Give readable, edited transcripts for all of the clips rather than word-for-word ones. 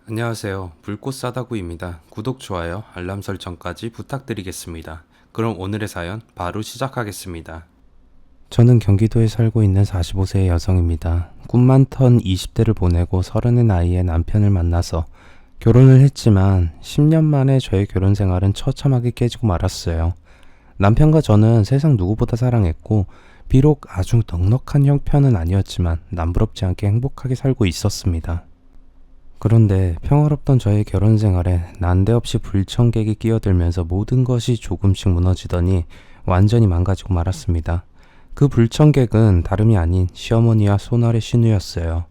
안녕하세요. 불꽃 사다구입니다. 구독, 좋아요, 알람 설정까지 부탁드리겠습니다. 그럼 오늘의 사연 바로 시작하겠습니다. 저는 경기도에 살고 있는 45세의 여성입니다. 꿈 많던 20대를 보내고 30의 나이에 남편을 만나서 결혼을 했지만 10년 만에 저의 결혼 생활은 처참하게 깨지고 말았어요. 남편과 저는 세상 누구보다 사랑했고 비록 아주 넉넉한 형편은 아니었지만 남부럽지 않게 행복하게 살고 있었습니다. 그런데 평화롭던 저의 결혼 생활에 난데없이 불청객이 끼어들면서 모든 것이 조금씩 무너지더니 완전히 망가지고 말았습니다. 그 불청객은 다름이 아닌 시어머니와 손아래 시누였어요.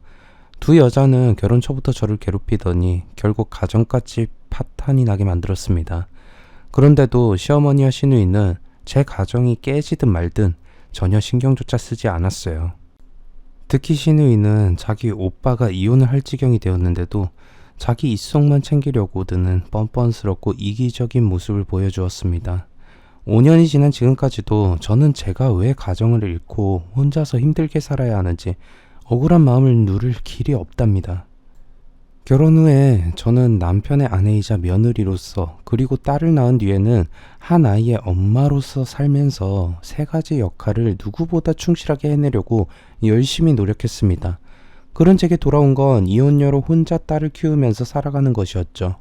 두 여자는 결혼 초부터 저를 괴롭히더니 결국 가정까지 파탄이 나게 만들었습니다. 그런데도 시어머니와 시누이는 제 가정이 깨지든 말든 전혀 신경조차 쓰지 않았어요. 특히 시누이는 자기 오빠가 이혼을 할 지경이 되었는데도 자기 입속만 챙기려고 드는 뻔뻔스럽고 이기적인 모습을 보여주었습니다. 5년이 지난 지금까지도 저는 제가 왜 가정을 잃고 혼자서 힘들게 살아야 하는지 억울한 마음을 누를 길이 없답니다. 결혼 후에 저는 남편의 아내이자 며느리로서 그리고 딸을 낳은 뒤에는 한 아이의 엄마로서 살면서 세 가지 역할을 누구보다 충실하게 해내려고 열심히 노력했습니다. 그런 제게 돌아온 건 이혼녀로 혼자 딸을 키우면서 살아가는 것이었죠.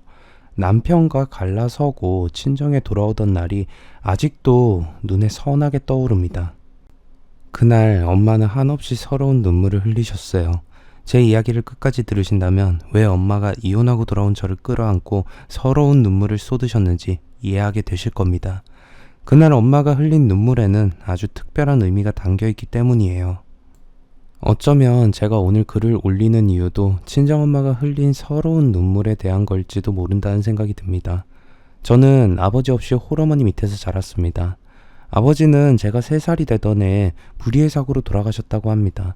남편과 갈라서고 친정에 돌아오던 날이 아직도 눈에 선하게 떠오릅니다. 그날 엄마는 한없이 서러운 눈물을 흘리셨어요. 제 이야기를 끝까지 들으신다면 왜 엄마가 이혼하고 돌아온 저를 끌어안고 서러운 눈물을 쏟으셨는지 이해하게 되실 겁니다. 그날 엄마가 흘린 눈물에는 아주 특별한 의미가 담겨있기 때문이에요. 어쩌면 제가 오늘 글을 올리는 이유도 친정엄마가 흘린 서러운 눈물에 대한 걸지도 모른다는 생각이 듭니다. 저는 아버지 없이 홀어머니 밑에서 자랐습니다. 아버지는 제가 3살이 되던 해에 불의의 사고로 돌아가셨다고 합니다.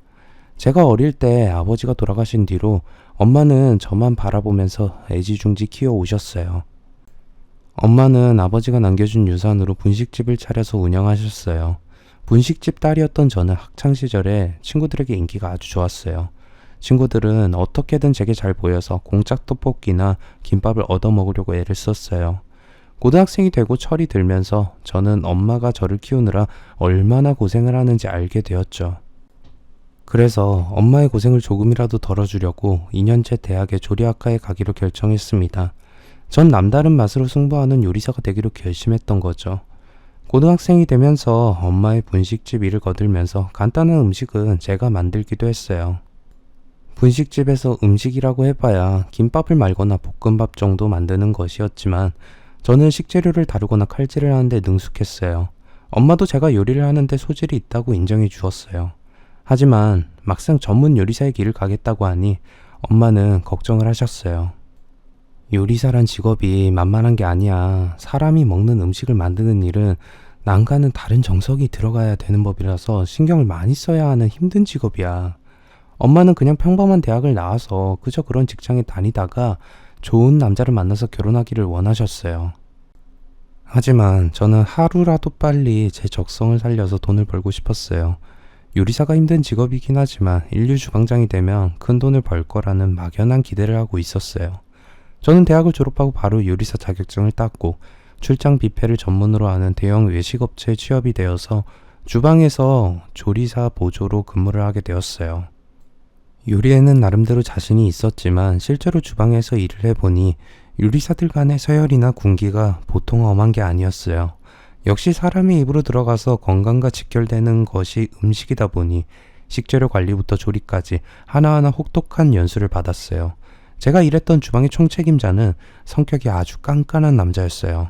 제가 어릴 때 아버지가 돌아가신 뒤로 엄마는 저만 바라보면서 애지중지 키워오셨어요. 엄마는 아버지가 남겨준 유산으로 분식집을 차려서 운영하셨어요. 분식집 딸이었던 저는 학창시절에 친구들에게 인기가 아주 좋았어요. 친구들은 어떻게든 제게 잘 보여서 공짜 떡볶이나 김밥을 얻어먹으려고 애를 썼어요. 고등학생이 되고 철이 들면서 저는 엄마가 저를 키우느라 얼마나 고생을 하는지 알게 되었죠. 그래서 엄마의 고생을 조금이라도 덜어주려고 2년째 대학의 조리학과에 가기로 결정했습니다. 전 남다른 맛으로 승부하는 요리사가 되기로 결심했던 거죠. 고등학생이 되면서 엄마의 분식집 일을 거들면서 간단한 음식은 제가 만들기도 했어요. 분식집에서 음식이라고 해봐야 김밥을 말거나 볶음밥 정도 만드는 것이었지만 저는 식재료를 다루거나 칼질을 하는데 능숙했어요. 엄마도 제가 요리를 하는데 소질이 있다고 인정해 주었어요. 하지만 막상 전문 요리사의 길을 가겠다고 하니 엄마는 걱정을 하셨어요. 요리사란 직업이 만만한 게 아니야. 사람이 먹는 음식을 만드는 일은 난과는 다른 정석이 들어가야 되는 법이라서 신경을 많이 써야 하는 힘든 직업이야. 엄마는 그냥 평범한 대학을 나와서 그저 그런 직장에 다니다가 좋은 남자를 만나서 결혼하기를 원하셨어요. 하지만 저는 하루라도 빨리 제 적성을 살려서 돈을 벌고 싶었어요. 요리사가 힘든 직업이긴 하지만 인류 주방장이 되면 큰 돈을 벌 거라는 막연한 기대를 하고 있었어요. 저는 대학을 졸업하고 바로 요리사 자격증을 땄고 출장 뷔페를 전문으로 하는 대형 외식업체에 취업이 되어서 주방에서 조리사 보조로 근무를 하게 되었어요. 요리에는 나름대로 자신이 있었지만 실제로 주방에서 일을 해보니 요리사들 간의 서열이나 군기가 보통 엄한 게 아니었어요. 역시 사람의 입으로 들어가서 건강과 직결되는 것이 음식이다 보니 식재료 관리부터 조리까지 하나하나 혹독한 연수를 받았어요. 제가 일했던 주방의 총책임자는 성격이 아주 깐깐한 남자였어요.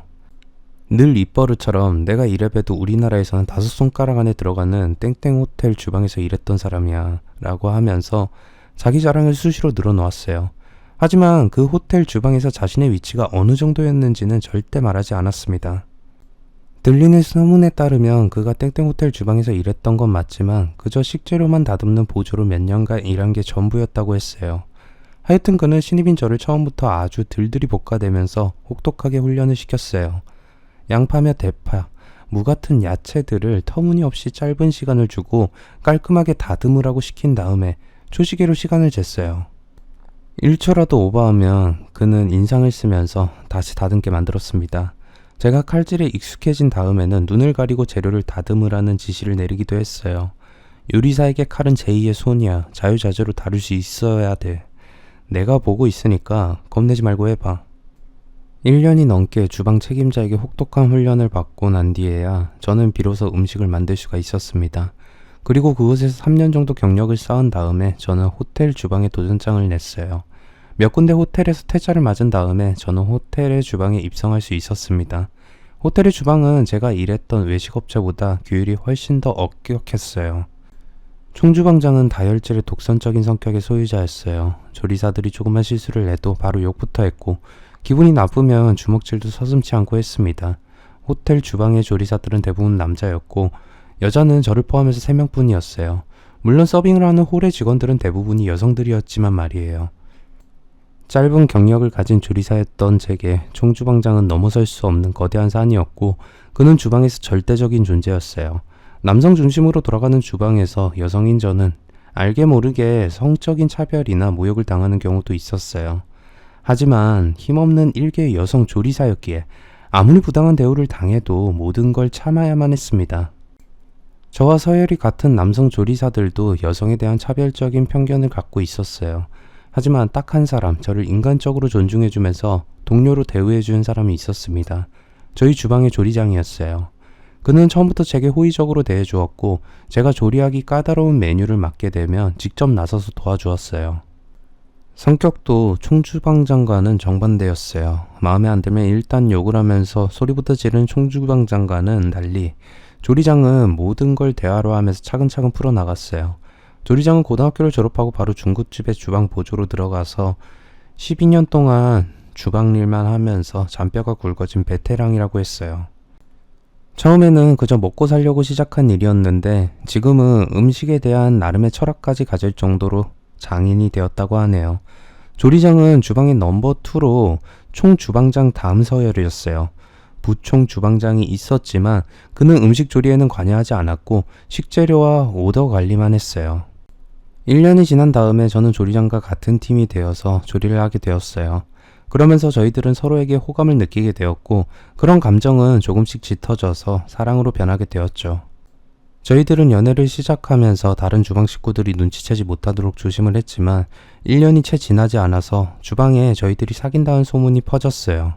늘 입버릇처럼 내가 이래봬도 우리나라에서는 5손가락 안에 들어가는 땡땡 호텔 주방에서 일했던 사람이야 라고 하면서 자기 자랑을 수시로 늘어놓았어요. 하지만 그 호텔 주방에서 자신의 위치가 어느 정도였는지는 절대 말하지 않았습니다. 들리는 소문에 따르면 그가 땡땡호텔 주방에서 일했던 건 맞지만 그저 식재료만 다듬는 보조로 몇 년간 일한 게 전부였다고 했어요. 하여튼 그는 신입인 저를 처음부터 아주 들들이 볶아대면서 혹독하게 훈련을 시켰어요. 양파며 대파, 무 같은 야채들을 터무니없이 짧은 시간을 주고 깔끔하게 다듬으라고 시킨 다음에 초시계로 시간을 쟀어요. 1초라도 오버하면 그는 인상을 쓰면서 다시 다듬게 만들었습니다. 제가 칼질에 익숙해진 다음에는 눈을 가리고 재료를 다듬으라는 지시를 내리기도 했어요. 요리사에게 칼은 제2의 손이야. 자유자재로 다룰 수 있어야 돼. 내가 보고 있으니까 겁내지 말고 해봐. 1년이 넘게 주방 책임자에게 혹독한 훈련을 받고 난 뒤에야 저는 비로소 음식을 만들 수가 있었습니다. 그리고 그곳에서 3년 정도 경력을 쌓은 다음에 저는 호텔 주방에 도전장을 냈어요. 몇 군데 호텔에서 퇴짜를 맞은 다음에 저는 호텔의 주방에 입성할 수 있었습니다. 호텔의 주방은 제가 일했던 외식업체보다 규율이 훨씬 더 엄격했어요. 총주방장은 다혈질의 독선적인 성격의 소유자였어요. 조리사들이 조금만 실수를 해도 바로 욕부터 했고 기분이 나쁘면 주먹질도 서슴지 않고 했습니다. 호텔 주방의 조리사들은 대부분 남자였고 여자는 저를 포함해서 3명뿐이었어요. 물론 서빙을 하는 홀의 직원들은 대부분이 여성들이었지만 말이에요. 짧은 경력을 가진 조리사였던 제게 총주방장은 넘어설 수 없는 거대한 산이었고 그는 주방에서 절대적인 존재였어요. 남성 중심으로 돌아가는 주방에서 여성인 저는 알게 모르게 성적인 차별이나 모욕을 당하는 경우도 있었어요. 하지만 힘없는 일개의 여성 조리사였기에 아무리 부당한 대우를 당해도 모든 걸 참아야만 했습니다. 저와 서열이 같은 남성 조리사들도 여성에 대한 차별적인 편견을 갖고 있었어요. 하지만 딱 한 사람, 저를 인간적으로 존중해주면서 동료로 대우해주는 사람이 있었습니다. 저희 주방의 조리장이었어요. 그는 처음부터 제게 호의적으로 대해주었고 제가 조리하기 까다로운 메뉴를 맡게 되면 직접 나서서 도와주었어요. 성격도 총주방장과는 정반대였어요. 마음에 안 들면 일단 욕을 하면서 소리부터 지르는 총주방장과는 달리 조리장은 모든 걸 대화로 하면서 차근차근 풀어나갔어요. 조리장은 고등학교를 졸업하고 바로 중국집에 주방 보조로 들어가서 12년 동안 주방 일만 하면서 잔뼈가 굵어진 베테랑이라고 했어요. 처음에는 그저 먹고 살려고 시작한 일이었는데 지금은 음식에 대한 나름의 철학까지 가질 정도로 장인이 되었다고 하네요. 조리장은 주방의 넘버 2로 총주방장 다음 서열이었어요. 부총 주방장이 있었지만 그는 음식 조리에는 관여하지 않았고 식재료와 오더 관리만 했어요. 1년이 지난 다음에 저는 조리장과 같은 팀이 되어서 조리를 하게 되었어요. 그러면서 저희들은 서로에게 호감을 느끼게 되었고 그런 감정은 조금씩 짙어져서 사랑으로 변하게 되었죠. 저희들은 연애를 시작하면서 다른 주방 식구들이 눈치채지 못하도록 조심을 했지만 1년이 채 지나지 않아서 주방에 저희들이 사귄다는 소문이 퍼졌어요.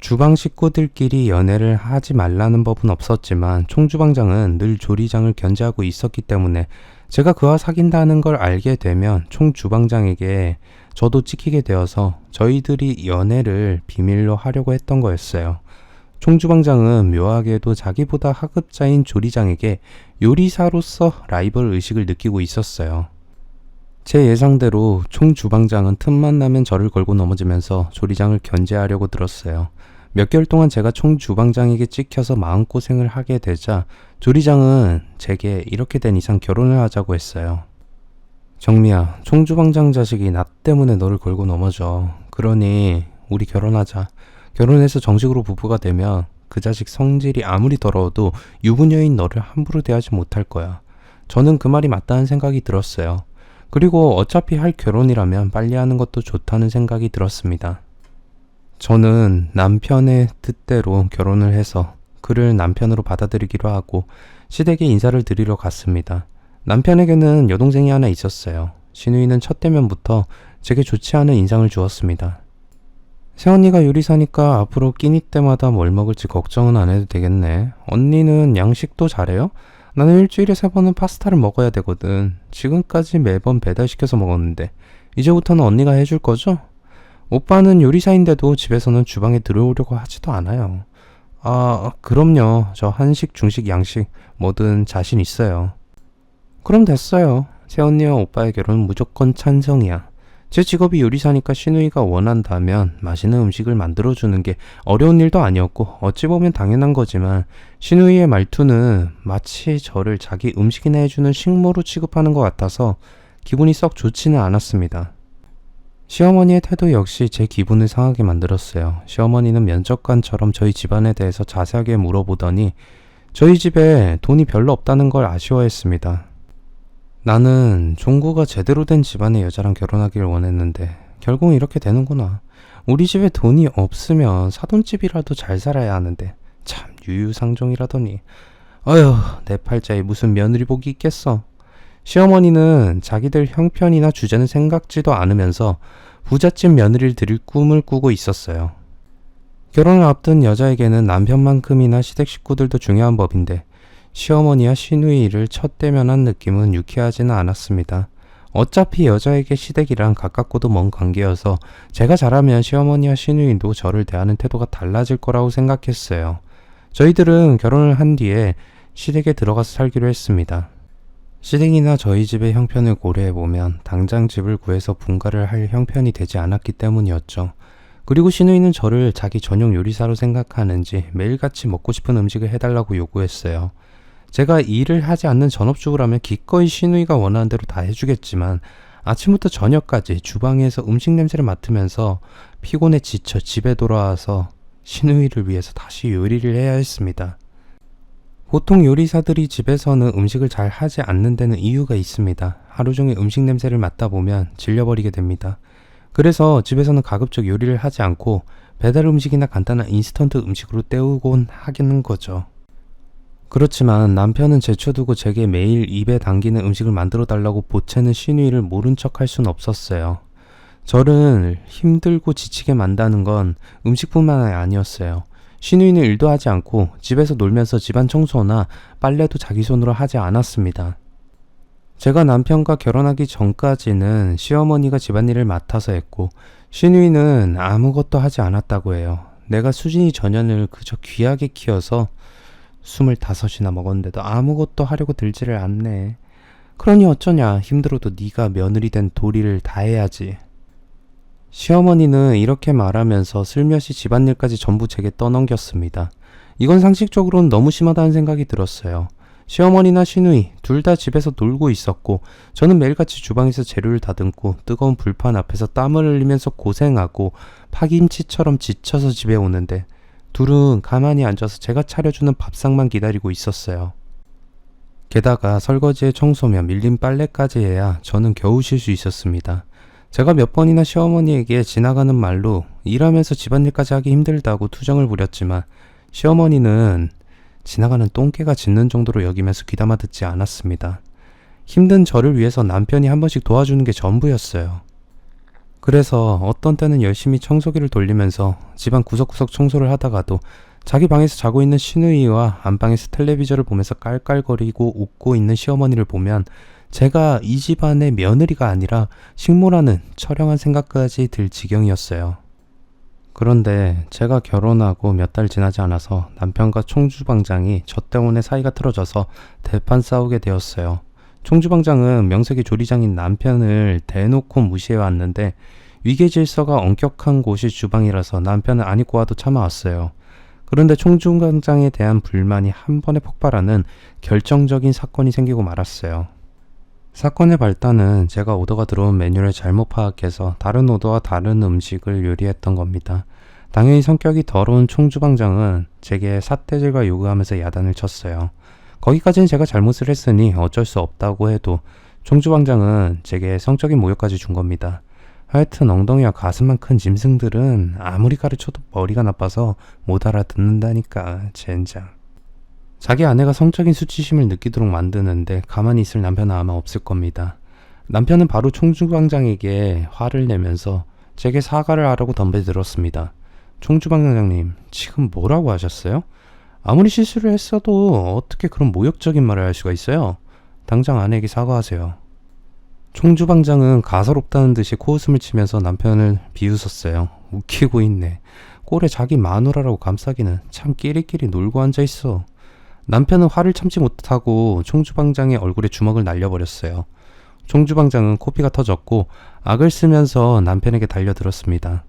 주방 식구들끼리 연애를 하지 말라는 법은 없었지만 총주방장은 늘 조리장을 견제하고 있었기 때문에 제가 그와 사귄다는 걸 알게 되면 총주방장에게 저도 찍히게 되어서 저희들이 연애를 비밀로 하려고 했던 거였어요. 총주방장은 묘하게도 자기보다 하급자인 조리장에게 요리사로서 라이벌 의식을 느끼고 있었어요. 제 예상대로 총주방장은 틈만 나면 저를 걸고 넘어지면서 조리장을 견제하려고 들었어요. 몇 개월 동안 제가 총주방장에게 찍혀서 마음고생을 하게 되자 조리장은 제게 이렇게 된 이상 결혼을 하자고 했어요. 정미야, 총주방장 자식이 나 때문에 너를 걸고 넘어져. 그러니 우리 결혼하자. 결혼해서 정식으로 부부가 되면 그 자식 성질이 아무리 더러워도 유부녀인 너를 함부로 대하지 못할 거야. 저는 그 말이 맞다는 생각이 들었어요. 그리고 어차피 할 결혼이라면 빨리 하는 것도 좋다는 생각이 들었습니다. 저는 남편의 뜻대로 결혼을 해서 그를 남편으로 받아들이기로 하고 시댁에 인사를 드리러 갔습니다. 남편에게는 여동생이 하나 있었어요. 신우이는 첫 대면부터 제게 좋지 않은 인상을 주었습니다. 새언니가 요리사니까 앞으로 끼니 때마다 뭘 먹을지 걱정은 안 해도 되겠네. 언니는 양식도 잘해요? 나는 일주일에 3번은 파스타를 먹어야 되거든. 지금까지 매번 배달시켜서 먹었는데 이제부터는 언니가 해줄 거죠? 오빠는 요리사인데도 집에서는 주방에 들어오려고 하지도 않아요. 아, 그럼요. 저 한식, 중식, 양식 뭐든 자신 있어요. 그럼 됐어요. 새언니와 오빠의 결혼은 무조건 찬성이야. 제 직업이 요리사니까 신우이가 원한다면 맛있는 음식을 만들어주는 게 어려운 일도 아니었고 어찌 보면 당연한 거지만 신우이의 말투는 마치 저를 자기 음식이나 해주는 식모로 취급하는 것 같아서 기분이 썩 좋지는 않았습니다. 시어머니의 태도 역시 제 기분을 상하게 만들었어요. 시어머니는 면접관처럼 저희 집안에 대해서 자세하게 물어보더니 저희 집에 돈이 별로 없다는 걸 아쉬워했습니다. 나는 종구가 제대로 된 집안의 여자랑 결혼하기를 원했는데 결국 이렇게 되는구나. 우리 집에 돈이 없으면 사돈집이라도 잘 살아야 하는데 참 유유상종이라더니. 어휴, 내 팔자에 무슨 며느리 복이 있겠어. 시어머니는 자기들 형편이나 주제는 생각지도 않으면서 부잣집 며느리를 드릴 꿈을 꾸고 있었어요. 결혼을 앞둔 여자에게는 남편만큼이나 시댁 식구들도 중요한 법인데 시어머니와 시누이를 첫 대면한 느낌은 유쾌하지는 않았습니다. 어차피 여자에게 시댁이랑 가깝고도 먼 관계여서 제가 잘하면 시어머니와 시누이도 저를 대하는 태도가 달라질 거라고 생각했어요. 저희들은 결혼을 한 뒤에 시댁에 들어가서 살기로 했습니다. 시댁이나 저희 집의 형편을 고려해보면 당장 집을 구해서 분가를 할 형편이 되지 않았기 때문이었죠. 그리고 시누이는 저를 자기 전용 요리사로 생각하는지 매일같이 먹고 싶은 음식을 해달라고 요구했어요. 제가 일을 하지 않는 전업주부라면 기꺼이 시누이가 원하는 대로 다 해주겠지만 아침부터 저녁까지 주방에서 음식 냄새를 맡으면서 피곤해 지쳐 집에 돌아와서 시누이를 위해서 다시 요리를 해야 했습니다. 보통 요리사들이 집에서는 음식을 잘 하지 않는 데는 이유가 있습니다. 하루 종일 음식 냄새를 맡다 보면 질려버리게 됩니다. 그래서 집에서는 가급적 요리를 하지 않고 배달 음식이나 간단한 인스턴트 음식으로 때우곤 하겠는 거죠. 그렇지만 남편은 제쳐두고 제게 매일 입에 당기는 음식을 만들어 달라고 보채는 시누이를 모른 척 할 순 없었어요. 저를 힘들고 지치게 만다는 건 음식뿐만 아니었어요. 시누이는 일도 하지 않고 집에서 놀면서 집안 청소나 빨래도 자기 손으로 하지 않았습니다. 제가 남편과 결혼하기 전까지는 시어머니가 집안일을 맡아서 했고 시누이는 아무것도 하지 않았다고 해요. 내가 수진이 전현을 그저 귀하게 키워서 25이나 먹었는데도 아무것도 하려고 들지를 않네. 그러니 어쩌냐. 힘들어도 네가 며느리 된 도리를 다해야지. 시어머니는 이렇게 말하면서 슬며시 집안일까지 전부 제게 떠넘겼습니다. 이건 상식적으로는 너무 심하다는 생각이 들었어요. 시어머니나 시누이 둘 다 집에서 놀고 있었고 저는 매일같이 주방에서 재료를 다듬고 뜨거운 불판 앞에서 땀을 흘리면서 고생하고 파김치처럼 지쳐서 집에 오는데 둘은 가만히 앉아서 제가 차려주는 밥상만 기다리고 있었어요. 게다가 설거지에 청소며 밀린 빨래까지 해야 저는 겨우 쉴 수 있었습니다. 제가 몇 번이나 시어머니에게 지나가는 말로 일하면서 집안일까지 하기 힘들다고 투정을 부렸지만 시어머니는 지나가는 똥개가 짖는 정도로 여기면서 귀담아 듣지 않았습니다. 힘든 저를 위해서 남편이 한 번씩 도와주는 게 전부였어요. 그래서 어떤 때는 열심히 청소기를 돌리면서 집안 구석구석 청소를 하다가도 자기 방에서 자고 있는 시누이와 안방에서 텔레비전을 보면서 깔깔거리고 웃고 있는 시어머니를 보면 제가 이 집안의 며느리가 아니라 식모라는 처량한 생각까지 들 지경이었어요. 그런데 제가 결혼하고 몇 달 지나지 않아서 남편과 총주방장이 저 때문에 사이가 틀어져서 대판 싸우게 되었어요. 총주방장은 명색이 조리장인 남편을 대놓고 무시해왔는데 위계질서가 엄격한 곳이 주방이라서 남편은 안 입고 와도 참아왔어요. 그런데 총주방장에 대한 불만이 한 번에 폭발하는 결정적인 사건이 생기고 말았어요. 사건의 발단은 제가 오더가 들어온 메뉴를 잘못 파악해서 다른 오더와 다른 음식을 요리했던 겁니다. 당연히 성격이 더러운 총주방장은 제게 삿대질과 요구하면서 야단을 쳤어요. 거기까지는 제가 잘못을 했으니 어쩔 수 없다고 해도 총주방장은 제게 성적인 모욕까지 준 겁니다. 하여튼 엉덩이와 가슴만 큰 짐승들은 아무리 가르쳐도 머리가 나빠서 못 알아듣는다니까 젠장. 자기 아내가 성적인 수치심을 느끼도록 만드는데 가만히 있을 남편은 아마 없을 겁니다. 남편은 바로 총주방장에게 화를 내면서 제게 사과를 하라고 덤벼들었습니다. 총주방장님, 지금 뭐라고 하셨어요? 아무리 실수를 했어도 어떻게 그런 모욕적인 말을 할 수가 있어요? 당장 아내에게 사과하세요. 총주방장은 가소롭다는 듯이 코웃음을 치면서 남편을 비웃었어요. 웃기고 있네. 꼴에 자기 마누라라고 감싸기는 참 끼리끼리 놀고 앉아있어. 남편은 화를 참지 못하고 총주방장의 얼굴에 주먹을 날려버렸어요. 총주방장은 코피가 터졌고 악을 쓰면서 남편에게 달려들었습니다.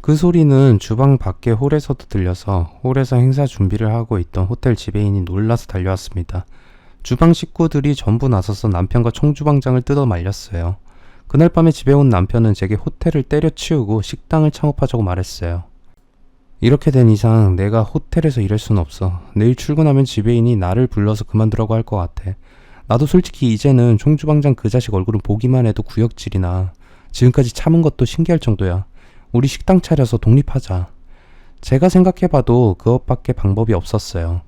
그 소리는 주방 밖의 홀에서도 들려서 홀에서 행사 준비를 하고 있던 호텔 지배인이 놀라서 달려왔습니다. 주방 식구들이 전부 나서서 남편과 총주방장을 뜯어 말렸어요. 그날 밤에 집에 온 남편은 제게 호텔을 때려치우고 식당을 창업하자고 말했어요. 이렇게 된 이상 내가 호텔에서 일할 순 없어. 내일 출근하면 지배인이 나를 불러서 그만두라고 할 것 같아. 나도 솔직히 이제는 총주방장 그 자식 얼굴은 보기만 해도 구역질이나. 지금까지 참은 것도 신기할 정도야. 우리 식당 차려서 독립하자. 제가 생각해봐도 그것밖에 방법이 없었어요.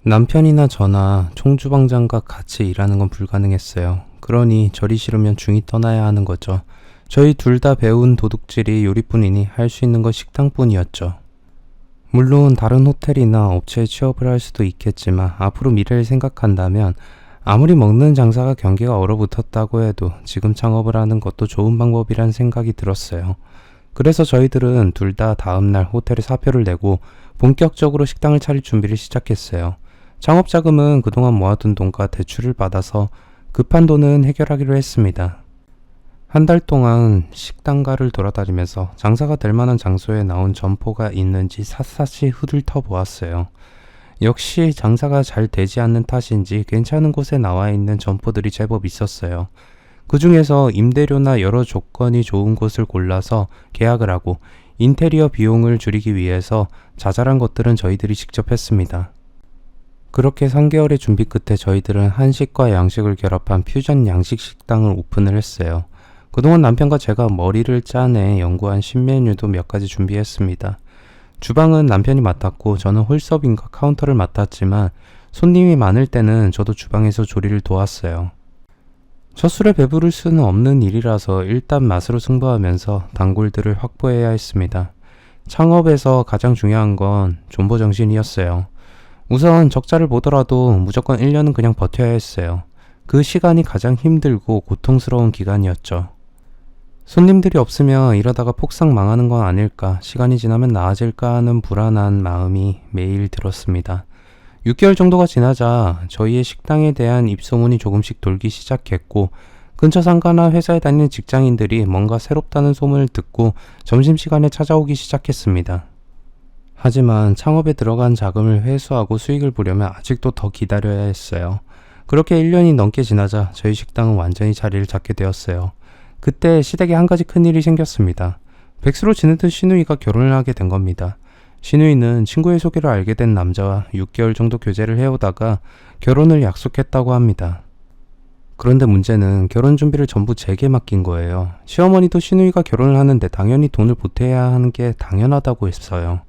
남편이나 저나 총주방장과 같이 일하는 건 불가능했어요. 그러니 저리 싫으면 중이 떠나야 하는 거죠. 저희 둘 다 배운 도둑질이 요리뿐이니 할 수 있는 건 식당뿐이었죠. 물론 다른 호텔이나 업체에 취업을 할 수도 있겠지만 앞으로 미래를 생각한다면 아무리 먹는 장사가 경기가 얼어붙었다고 해도 지금 창업을 하는 것도 좋은 방법이란 생각이 들었어요. 그래서 저희들은 둘 다 다음날 호텔에 사표를 내고 본격적으로 식당을 차릴 준비를 시작했어요. 창업자금은 그동안 모아둔 돈과 대출을 받아서 급한 돈은 해결하기로 했습니다. 한 달 동안 식당가를 돌아다니면서 장사가 될 만한 장소에 나온 점포가 있는지 샅샅이 훑어 보았어요. 역시 장사가 잘 되지 않는 탓인지 괜찮은 곳에 나와 있는 점포들이 제법 있었어요. 그 중에서 임대료나 여러 조건이 좋은 곳을 골라서 계약을 하고 인테리어 비용을 줄이기 위해서 자잘한 것들은 저희들이 직접 했습니다. 그렇게 3개월의 준비 끝에 저희들은 한식과 양식을 결합한 퓨전 양식 식당을 오픈을 했어요. 그동안 남편과 제가 머리를 짜내 연구한 신메뉴도 몇 가지 준비했습니다. 주방은 남편이 맡았고 저는 홀서빙과 카운터를 맡았지만 손님이 많을 때는 저도 주방에서 조리를 도왔어요. 첫 술에 배부를 수는 없는 일이라서 일단 맛으로 승부하면서 단골들을 확보해야 했습니다. 창업에서 가장 중요한 건 존버 정신이었어요. 우선 적자를 보더라도 무조건 1년은 그냥 버텨야 했어요. 그 시간이 가장 힘들고 고통스러운 기간이었죠. 손님들이 없으면 이러다가 폭삭 망하는 건 아닐까, 시간이 지나면 나아질까 하는 불안한 마음이 매일 들었습니다. 6개월 정도가 지나자 저희의 식당에 대한 입소문이 조금씩 돌기 시작했고 근처 상가나 회사에 다니는 직장인들이 뭔가 새롭다는 소문을 듣고 점심시간에 찾아오기 시작했습니다. 하지만 창업에 들어간 자금을 회수하고 수익을 보려면 아직도 더 기다려야 했어요. 그렇게 1년이 넘게 지나자 저희 식당은 완전히 자리를 잡게 되었어요. 그때 시댁에 한 가지 큰일이 생겼습니다. 백수로 지내던 시누이가 결혼을 하게 된 겁니다. 시누이는 친구의 소개로 알게 된 남자와 6개월 정도 교제를 해오다가 결혼을 약속했다고 합니다. 그런데 문제는 결혼 준비를 전부 제게 맡긴 거예요. 시어머니도 시누이가 결혼을 하는데 당연히 돈을 보태야 하는 게 당연하다고 했어요.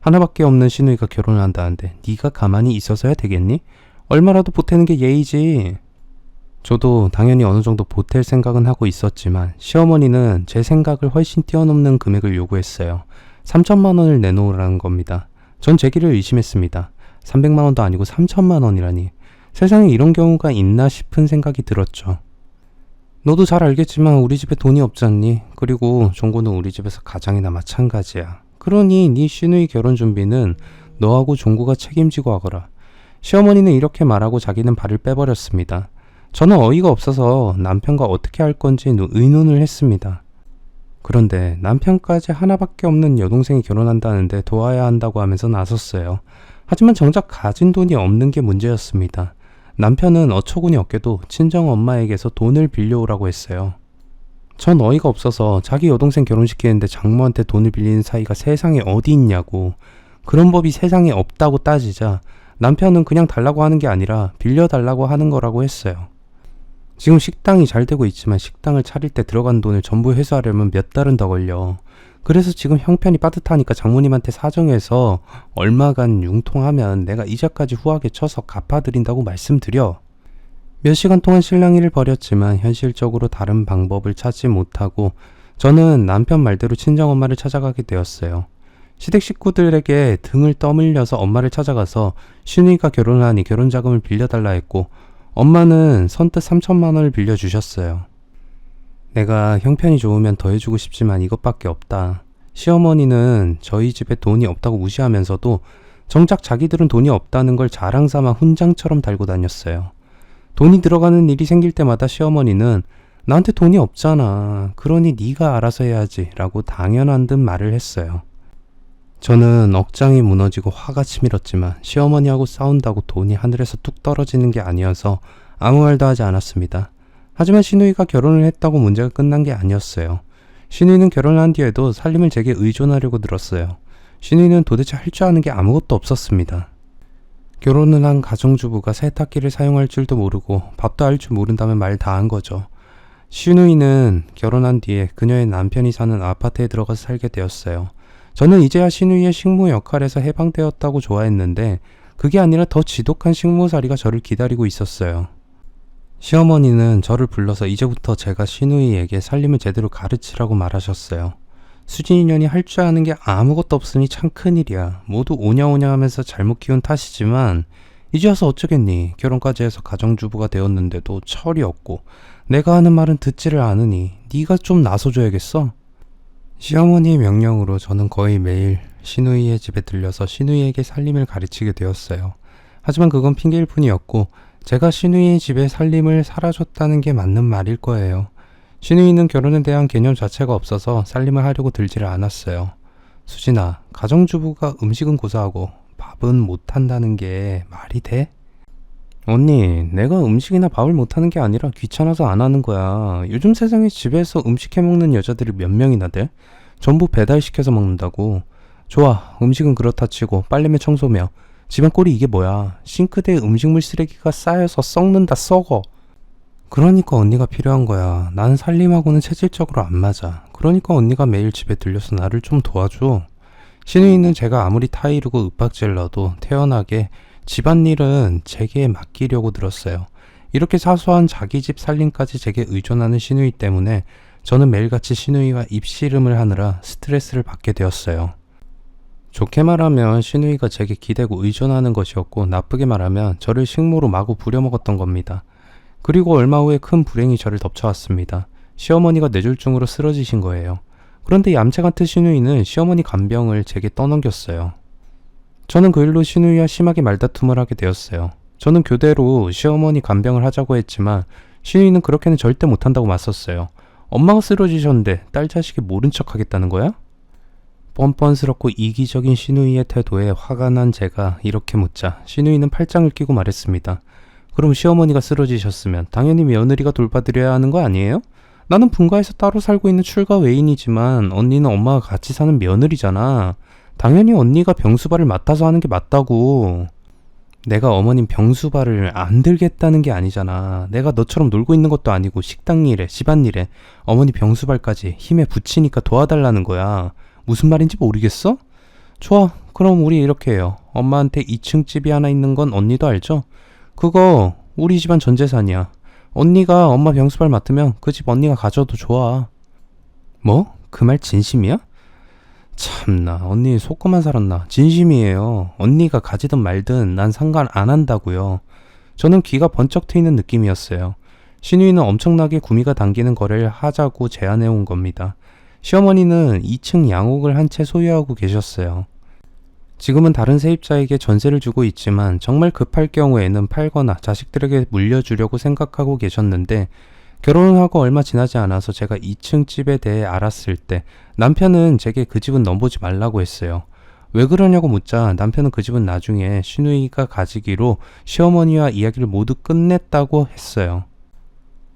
하나밖에 없는 시누이가 결혼을 한다는데 네가 가만히 있어서야 되겠니? 얼마라도 보태는 게 예의지. 저도 당연히 어느 정도 보탤 생각은 하고 있었지만 시어머니는 제 생각을 훨씬 뛰어넘는 금액을 요구했어요. 3천만 원을 내놓으라는 겁니다. 전 제 길을 의심했습니다. 300만 원도 아니고 3천만 원이라니. 세상에 이런 경우가 있나 싶은 생각이 들었죠. 너도 잘 알겠지만 우리 집에 돈이 없잖니. 그리고 종고는 우리 집에서 가장이나 마찬가지야. 그러니 네 시누이 결혼 준비는 너하고 종고가 책임지고 하거라. 시어머니는 이렇게 말하고 자기는 발을 빼버렸습니다. 저는 어이가 없어서 남편과 어떻게 할 건지 의논을 했습니다. 그런데 남편까지 하나밖에 없는 여동생이 결혼한다는데 도와야 한다고 하면서 나섰어요. 하지만 정작 가진 돈이 없는 게 문제였습니다. 남편은 어처구니 없게도 친정엄마에게서 돈을 빌려오라고 했어요. 전 어이가 없어서 자기 여동생 결혼시키는데 장모한테 돈을 빌리는 사이가 세상에 어디 있냐고, 그런 법이 세상에 없다고 따지자 남편은 그냥 달라고 하는 게 아니라 빌려달라고 하는 거라고 했어요. 지금 식당이 잘 되고 있지만 식당을 차릴 때 들어간 돈을 전부 회수하려면 몇 달은 더 걸려. 그래서 지금 형편이 빠듯하니까 장모님한테 사정해서 얼마간 융통하면 내가 이자까지 후하게 쳐서 갚아드린다고 말씀드려. 몇 시간 동안 실랑이를 벌였지만 현실적으로 다른 방법을 찾지 못하고 저는 남편 말대로 친정엄마를 찾아가게 되었어요. 시댁 식구들에게 등을 떠밀려서 엄마를 찾아가서 시누이가 결혼을 하니 결혼자금을 빌려달라 했고 엄마는 선뜻 3천만 원을 빌려주셨어요. 내가 형편이 좋으면 더 해주고 싶지만 이것밖에 없다. 시어머니는 저희 집에 돈이 없다고 무시하면서도 정작 자기들은 돈이 없다는 걸 자랑삼아 훈장처럼 달고 다녔어요. 돈이 들어가는 일이 생길 때마다 시어머니는 나한테 돈이 없잖아. 그러니 네가 알아서 해야지 라고 당연한 듯 말을 했어요. 저는 억장이 무너지고 화가 치밀었지만 시어머니하고 싸운다고 돈이 하늘에서 뚝 떨어지는 게 아니어서 아무 말도 하지 않았습니다. 하지만 시누이가 결혼을 했다고 문제가 끝난 게 아니었어요. 시누이는 결혼을 한 뒤에도 살림을 제게 의존하려고 들었어요. 시누이는 도대체 할 줄 아는 게 아무것도 없었습니다. 결혼을 한 가정주부가 세탁기를 사용할 줄도 모르고 밥도 할 줄 모른다면 말 다 한 거죠. 신우이는 결혼한 뒤에 그녀의 남편이 사는 아파트에 들어가서 살게 되었어요. 저는 이제야 신우이의 식모 역할에서 해방되었다고 좋아했는데 그게 아니라 더 지독한 식모살이가 저를 기다리고 있었어요. 시어머니는 저를 불러서 이제부터 제가 신우이에게 살림을 제대로 가르치라고 말하셨어요. 수진이 년이 할 줄 아는 게 아무것도 없으니 참 큰일이야. 모두 오냐오냐 하면서 잘못 키운 탓이지만 이제 와서 어쩌겠니. 결혼까지 해서 가정주부가 되었는데도 철이 없고 내가 하는 말은 듣지를 않으니 네가 좀 나서줘야겠어. 시어머니의 명령으로 저는 거의 매일 신우이의 집에 들려서 신우이에게 살림을 가르치게 되었어요. 하지만 그건 핑계일 뿐이었고 제가 신우이의 집에 살림을 살아줬다는 게 맞는 말일 거예요. 신우이는 결혼에 대한 개념 자체가 없어서 살림을 하려고 들지를 않았어요. 수진아, 가정주부가 음식은 고사하고 밥은 못한다는 게 말이 돼? 언니, 내가 음식이나 밥을 못하는 게 아니라 귀찮아서 안 하는 거야. 요즘 세상에 집에서 음식 해먹는 여자들이 몇 명이나 돼? 전부 배달시켜서 먹는다고. 좋아, 음식은 그렇다 치고 빨래며 청소며 집안 꼴이 이게 뭐야. 싱크대에 음식물 쓰레기가 쌓여서 썩는다 썩어. 그러니까 언니가 필요한 거야. 나는 살림하고는 체질적으로 안 맞아. 그러니까 언니가 매일 집에 들려서 나를 좀 도와줘. 신우이는 제가 아무리 타이르고 윽박질러도 태연하게 집안일은 제게 맡기려고 들었어요. 이렇게 사소한 자기 집 살림까지 제게 의존하는 신우이 때문에 저는 매일같이 신우이와 입씨름을 하느라 스트레스를 받게 되었어요. 좋게 말하면 신우이가 제게 기대고 의존하는 것이었고 나쁘게 말하면 저를 식모로 마구 부려먹었던 겁니다. 그리고 얼마 후에 큰 불행이 저를 덮쳐왔습니다. 시어머니가 뇌졸중으로 쓰러지신 거예요. 그런데 얌체 같은 신우이는 시어머니 간병을 제게 떠넘겼어요. 저는 그 일로 신우이와 심하게 말다툼을 하게 되었어요. 저는 교대로 시어머니 간병을 하자고 했지만 신우이는 그렇게는 절대 못한다고 맞섰어요. 엄마가 쓰러지셨는데 딸 자식이 모른 척 하겠다는 거야? 뻔뻔스럽고 이기적인 신우이의 태도에 화가 난 제가 이렇게 묻자 신우이는 팔짱을 끼고 말했습니다. 그럼 시어머니가 쓰러지셨으면 당연히 며느리가 돌봐드려야 하는 거 아니에요? 나는 분가에서 따로 살고 있는 출가 외인이지만 언니는 엄마가 같이 사는 며느리잖아. 당연히 언니가 병수발을 맡아서 하는 게 맞다고. 내가 어머님 병수발을 안 들겠다는 게 아니잖아. 내가 너처럼 놀고 있는 것도 아니고 식당 일에 집안일에 어머니 병수발까지 힘에 붙이니까 도와달라는 거야. 무슨 말인지 모르겠어? 좋아, 그럼 우리 이렇게 해요. 엄마한테 2층 집이 하나 있는 건 언니도 알죠? 그거 우리 집안 전 재산이야. 언니가 엄마 병수발 맡으면 그 집 언니가 가져도 좋아. 뭐? 그 말 진심이야? 참나, 언니 속고만 살았나. 진심이에요. 언니가 가지든 말든 난 상관 안 한다고요. 저는 귀가 번쩍 트이는 느낌이었어요. 신우이는 엄청나게 구미가 당기는 거래를 하자고 제안해 온 겁니다. 시어머니는 2층 양옥을 한 채 소유하고 계셨어요. 지금은 다른 세입자에게 전세를 주고 있지만 정말 급할 경우에는 팔거나 자식들에게 물려주려고 생각하고 계셨는데 결혼을 하고 얼마 지나지 않아서 제가 2층 집에 대해 알았을 때 남편은 제게 그 집은 넘보지 말라고 했어요. 왜 그러냐고 묻자 남편은 그 집은 나중에 신우이가 가지기로 시어머니와 이야기를 모두 끝냈다고 했어요.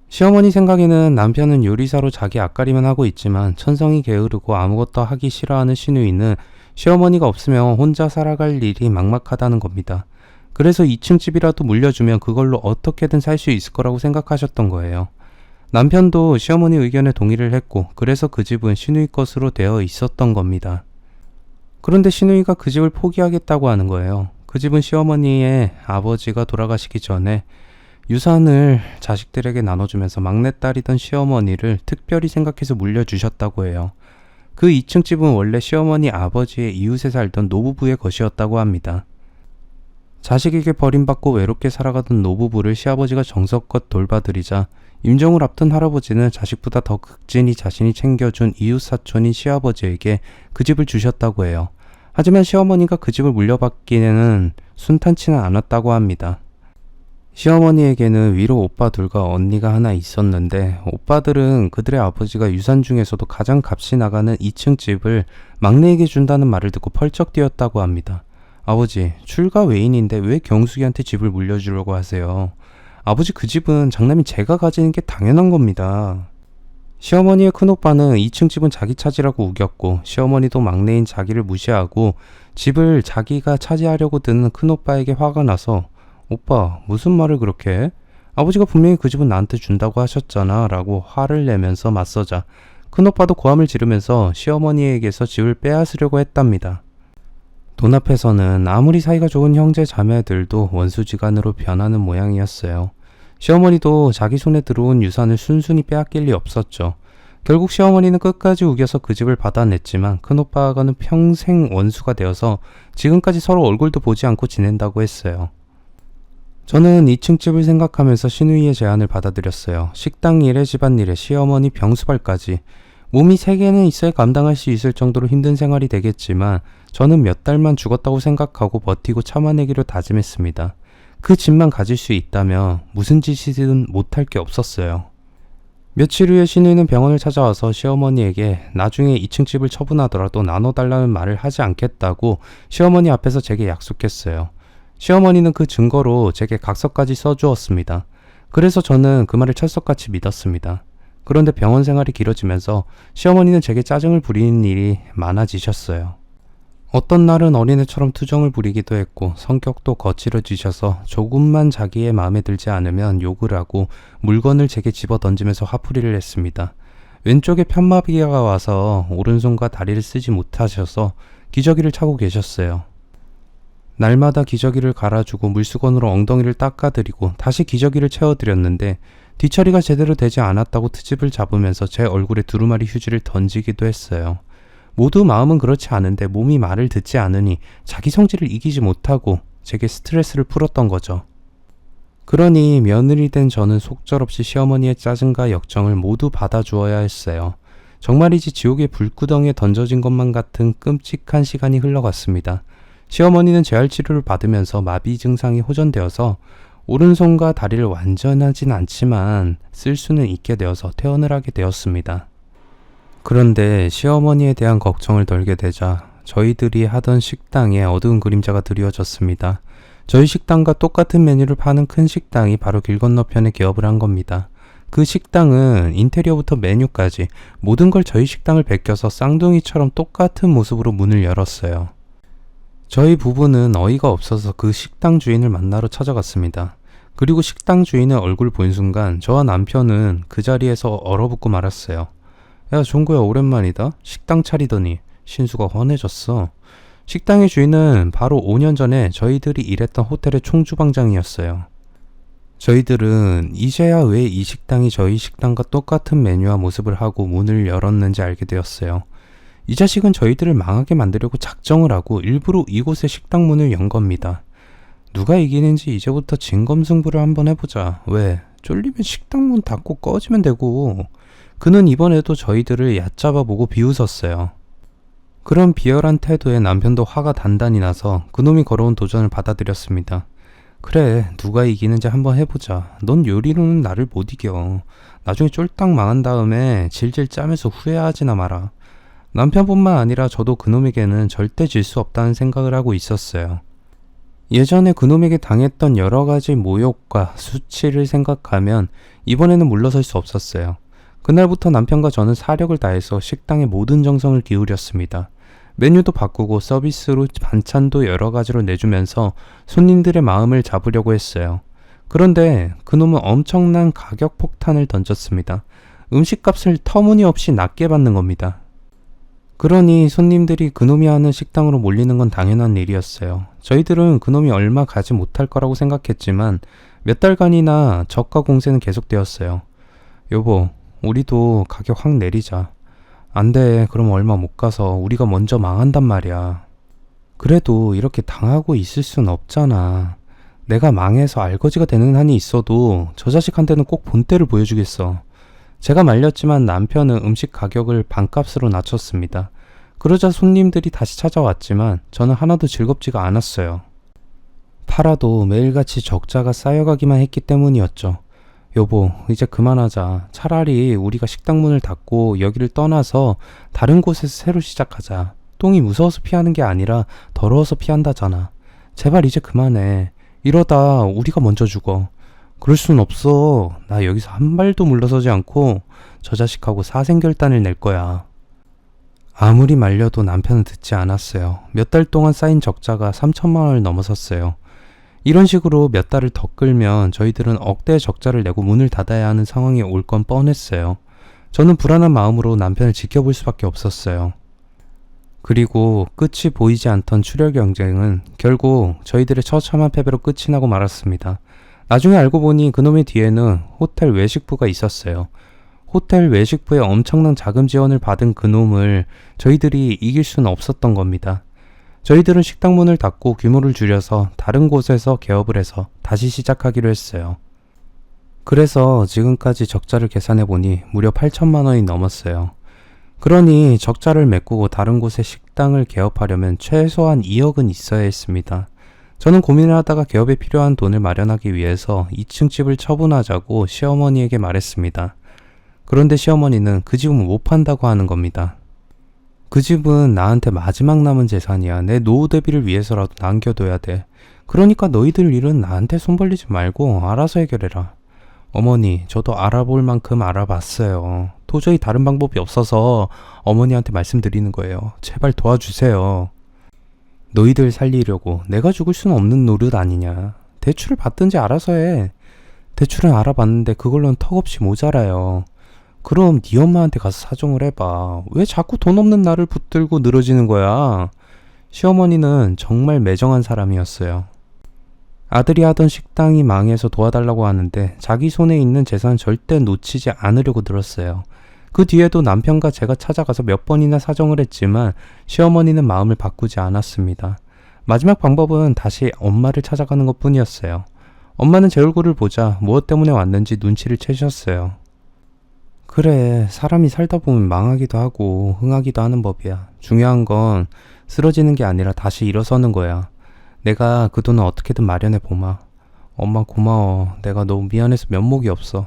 시어머니 생각에는 남편은 요리사로 자기 앞가림은 하고 있지만 천성이 게으르고 아무것도 하기 싫어하는 신우이는 시어머니가 없으면 혼자 살아갈 일이 막막하다는 겁니다. 그래서 2층 집이라도 물려주면 그걸로 어떻게든 살 수 있을 거라고 생각하셨던 거예요. 남편도 시어머니 의견에 동의를 했고 그래서 그 집은 신우이 것으로 되어 있었던 겁니다. 그런데 신우이가 그 집을 포기하겠다고 하는 거예요. 그 집은 시어머니의 아버지가 돌아가시기 전에 유산을 자식들에게 나눠주면서 막내딸이던 시어머니를 특별히 생각해서 물려주셨다고 해요. 그 2층 집은 원래 시어머니 아버지의 이웃에 살던 노부부의 것이었다고 합니다. 자식에게 버림받고 외롭게 살아가던 노부부를 시아버지가 정성껏 돌봐드리자 임종을 앞둔 할아버지는 자식보다 더 극진히 자신이 챙겨준 이웃사촌인 시아버지에게 그 집을 주셨다고 해요. 하지만 시어머니가 그 집을 물려받기에는 순탄치는 않았다고 합니다. 시어머니에게는 위로 오빠 둘과 언니가 하나 있었는데 오빠들은 그들의 아버지가 유산 중에서도 가장 값이 나가는 2층 집을 막내에게 준다는 말을 듣고 펄쩍 뛰었다고 합니다. 아버지, 출가 외인인데 왜 경숙이한테 집을 물려주려고 하세요? 아버지, 그 집은 장남이 제가 가지는 게 당연한 겁니다. 시어머니의 큰오빠는 2층 집은 자기 차지라고 우겼고 시어머니도 막내인 자기를 무시하고 집을 자기가 차지하려고 드는 큰오빠에게 화가 나서 오빠 무슨 말을 그렇게 해? 아버지가 분명히 그 집은 나한테 준다고 하셨잖아 라고 화를 내면서 맞서자 큰오빠도 고함을 지르면서 시어머니에게서 집을 빼앗으려고 했답니다. 돈 앞에서는 아무리 사이가 좋은 형제 자매들도 원수지간으로 변하는 모양이었어요. 시어머니도 자기 손에 들어온 유산을 순순히 빼앗길 리 없었죠. 결국 시어머니는 끝까지 우겨서 그 집을 받아냈지만 큰오빠와는 평생 원수가 되어서 지금까지 서로 얼굴도 보지 않고 지낸다고 했어요. 저는 2층 집을 생각하면서 신우이의 제안을 받아들였어요. 식당 일에 집안일에 시어머니 병수발까지 몸이 3개는 있어야 감당할 수 있을 정도로 힘든 생활이 되겠지만 저는 몇 달만 죽었다고 생각하고 버티고 참아내기로 다짐했습니다. 그 집만 가질 수 있다면 무슨 짓이든 못할 게 없었어요. 며칠 후에 신우이는 병원을 찾아와서 시어머니에게 나중에 2층 집을 처분하더라도 나눠달라는 말을 하지 않겠다고 시어머니 앞에서 제게 약속했어요. 시어머니는 그 증거로 제게 각서까지 써주었습니다. 그래서 저는 그 말을 철석같이 믿었습니다. 그런데 병원 생활이 길어지면서 시어머니는 제게 짜증을 부리는 일이 많아지셨어요. 어떤 날은 어린애처럼 투정을 부리기도 했고 성격도 거칠어지셔서 조금만 자기의 마음에 들지 않으면 욕을 하고 물건을 제게 집어 던지면서 화풀이를 했습니다. 왼쪽에 편마비가 와서 오른손과 다리를 쓰지 못하셔서 기저귀를 차고 계셨어요. 날마다 기저귀를 갈아주고 물수건으로 엉덩이를 닦아드리고 다시 기저귀를 채워드렸는데 뒤처리가 제대로 되지 않았다고 트집을 잡으면서 제 얼굴에 두루마리 휴지를 던지기도 했어요. 모두 마음은 그렇지 않은데 몸이 말을 듣지 않으니 자기 성질을 이기지 못하고 제게 스트레스를 풀었던 거죠. 그러니 며느리 된 저는 속절없이 시어머니의 짜증과 역정을 모두 받아주어야 했어요. 정말이지 지옥의 불구덩이에 던져진 것만 같은 끔찍한 시간이 흘러갔습니다. 시어머니는 재활치료를 받으면서 마비 증상이 호전되어서 오른손과 다리를 완전하진 않지만 쓸 수는 있게 되어서 퇴원을 하게 되었습니다. 그런데 시어머니에 대한 걱정을 덜게 되자 저희들이 하던 식당에 어두운 그림자가 드리워졌습니다. 저희 식당과 똑같은 메뉴를 파는 큰 식당이 바로 길 건너편에 개업을 한 겁니다. 그 식당은 인테리어부터 메뉴까지 모든 걸 저희 식당을 베껴서 쌍둥이처럼 똑같은 모습으로 문을 열었어요. 저희 부부는 어이가 없어서 그 식당 주인을 만나러 찾아갔습니다. 그리고 식당 주인의 얼굴을 본 순간 저와 남편은 그 자리에서 얼어붙고 말았어요. 야, 종구야, 오랜만이다. 식당 차리더니 신수가 훤해졌어. 식당의 주인은 바로 5년 전에 저희들이 일했던 호텔의 총주방장이었어요. 저희들은 이제야 왜 이 식당이 저희 식당과 똑같은 메뉴와 모습을 하고 문을 열었는지 알게 되었어요. 이 자식은 저희들을 망하게 만들려고 작정을 하고 일부러 이곳에 식당 문을 연 겁니다. 누가 이기는지 이제부터 진검승부를 한번 해보자. 왜? 쫄리면 식당 문 닫고 꺼지면 되고. 그는 이번에도 저희들을 얕잡아보고 비웃었어요. 그런 비열한 태도에 남편도 화가 단단히 나서 그놈이 걸어온 도전을 받아들였습니다. 그래, 누가 이기는지 한번 해보자. 넌 요리로는 나를 못 이겨. 나중에 쫄딱 망한 다음에 질질 짜면서 후회하지나 마라. 남편뿐만 아니라 저도 그놈에게는 절대 질 수 없다는 생각을 하고 있었어요. 예전에 그놈에게 당했던 여러 가지 모욕과 수치를 생각하면 이번에는 물러설 수 없었어요. 그날부터 남편과 저는 사력을 다해서 식당에 모든 정성을 기울였습니다. 메뉴도 바꾸고 서비스로 반찬도 여러 가지로 내주면서 손님들의 마음을 잡으려고 했어요. 그런데 그놈은 엄청난 가격 폭탄을 던졌습니다. 음식값을 터무니없이 낮게 받는 겁니다. 그러니 손님들이 그놈이 하는 식당으로 몰리는 건 당연한 일이었어요. 저희들은 그놈이 얼마 가지 못할 거라고 생각했지만 몇 달간이나 저가 공세는 계속되었어요. 여보, 우리도 가격 확 내리자. 안 돼. 그럼 얼마 못 가서 우리가 먼저 망한단 말이야. 그래도 이렇게 당하고 있을 순 없잖아. 내가 망해서 알거지가 되는 한이 있어도 저 자식한테는 꼭 본때를 보여주겠어. 제가 말렸지만 남편은 음식 가격을 반값으로 낮췄습니다. 그러자 손님들이 다시 찾아왔지만 저는 하나도 즐겁지가 않았어요. 팔아도 매일같이 적자가 쌓여가기만 했기 때문이었죠. 여보, 이제 그만하자. 차라리 우리가 식당 문을 닫고 여기를 떠나서 다른 곳에서 새로 시작하자. 똥이 무서워서 피하는 게 아니라 더러워서 피한다잖아. 제발 이제 그만해. 이러다 우리가 먼저 죽어. 그럴 순 없어. 나 여기서 한 발도 물러서지 않고 저 자식하고 사생결단을 낼 거야. 아무리 말려도 남편은 듣지 않았어요. 몇 달 동안 쌓인 적자가 3천만 원을 넘어섰어요. 이런 식으로 몇 달을 더 끌면 저희들은 억대의 적자를 내고 문을 닫아야 하는 상황이 올 건 뻔했어요. 저는 불안한 마음으로 남편을 지켜볼 수밖에 없었어요. 그리고 끝이 보이지 않던 출혈 경쟁은 결국 저희들의 처참한 패배로 끝이 나고 말았습니다. 나중에 알고 보니 그놈의 뒤에는 호텔 외식부가 있었어요. 호텔 외식부에 엄청난 자금 지원을 받은 그놈을 저희들이 이길 수는 없었던 겁니다. 저희들은 식당 문을 닫고 규모를 줄여서 다른 곳에서 개업을 해서 다시 시작하기로 했어요. 그래서 지금까지 적자를 계산해보니 무려 8천만 원이 넘었어요. 그러니 적자를 메꾸고 다른 곳에 식당을 개업하려면 최소한 2억은 있어야 했습니다. 저는 고민을 하다가 개업에 필요한 돈을 마련하기 위해서 2층 집을 처분하자고 시어머니에게 말했습니다. 그런데 시어머니는 그 집은 못 판다고 하는 겁니다. 그 집은 나한테 마지막 남은 재산이야. 내 노후 대비를 위해서라도 남겨둬야 돼. 그러니까 너희들 일은 나한테 손 벌리지 말고 알아서 해결해라. 어머니, 저도 알아볼 만큼 알아봤어요. 도저히 다른 방법이 없어서 어머니한테 말씀드리는 거예요. 제발 도와주세요. 너희들 살리려고 내가 죽을 수는 없는 노릇 아니냐. 대출을 받든지 알아서 해. 대출은 알아봤는데 그걸로는 턱없이 모자라요. 그럼 네 엄마한테 가서 사정을 해봐. 왜 자꾸 돈 없는 나를 붙들고 늘어지는 거야? 시어머니는 정말 매정한 사람이었어요. 아들이 하던 식당이 망해서 도와달라고 하는데 자기 손에 있는 재산 절대 놓치지 않으려고 들었어요. 그 뒤에도 남편과 제가 찾아가서 몇 번이나 사정을 했지만 시어머니는 마음을 바꾸지 않았습니다. 마지막 방법은 다시 엄마를 찾아가는 것 뿐이었어요. 엄마는 제 얼굴을 보자 무엇 때문에 왔는지 눈치를 채셨어요. 그래, 사람이 살다 보면 망하기도 하고 흥하기도 하는 법이야. 중요한 건 쓰러지는 게 아니라 다시 일어서는 거야. 내가 그 돈을 어떻게든 마련해 보마. 엄마 고마워. 내가 너무 미안해서 면목이 없어.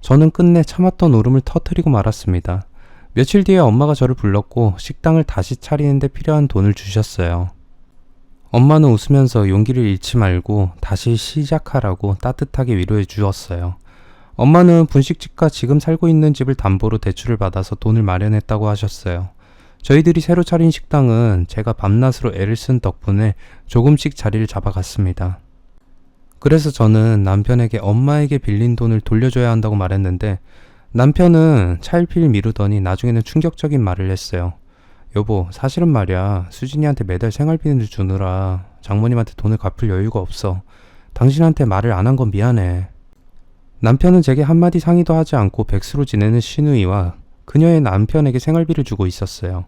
저는 끝내 참았던 울음을 터뜨리고 말았습니다. 며칠 뒤에 엄마가 저를 불렀고 식당을 다시 차리는데 필요한 돈을 주셨어요. 엄마는 웃으면서 용기를 잃지 말고 다시 시작하라고 따뜻하게 위로해 주었어요. 엄마는 분식집과 지금 살고 있는 집을 담보로 대출을 받아서 돈을 마련했다고 하셨어요. 저희들이 새로 차린 식당은 제가 밤낮으로 애를 쓴 덕분에 조금씩 자리를 잡아갔습니다. 그래서 저는 남편에게 엄마에게 빌린 돈을 돌려줘야 한다고 말했는데 남편은 차일피일 미루더니 나중에는 충격적인 말을 했어요. 여보, 사실은 말이야. 수진이한테 매달 생활비를 주느라 장모님한테 돈을 갚을 여유가 없어. 당신한테 말을 안 한 건 미안해. 남편은 제게 한마디 상의도 하지 않고 백수로 지내는 시누이와 그녀의 남편에게 생활비를 주고 있었어요.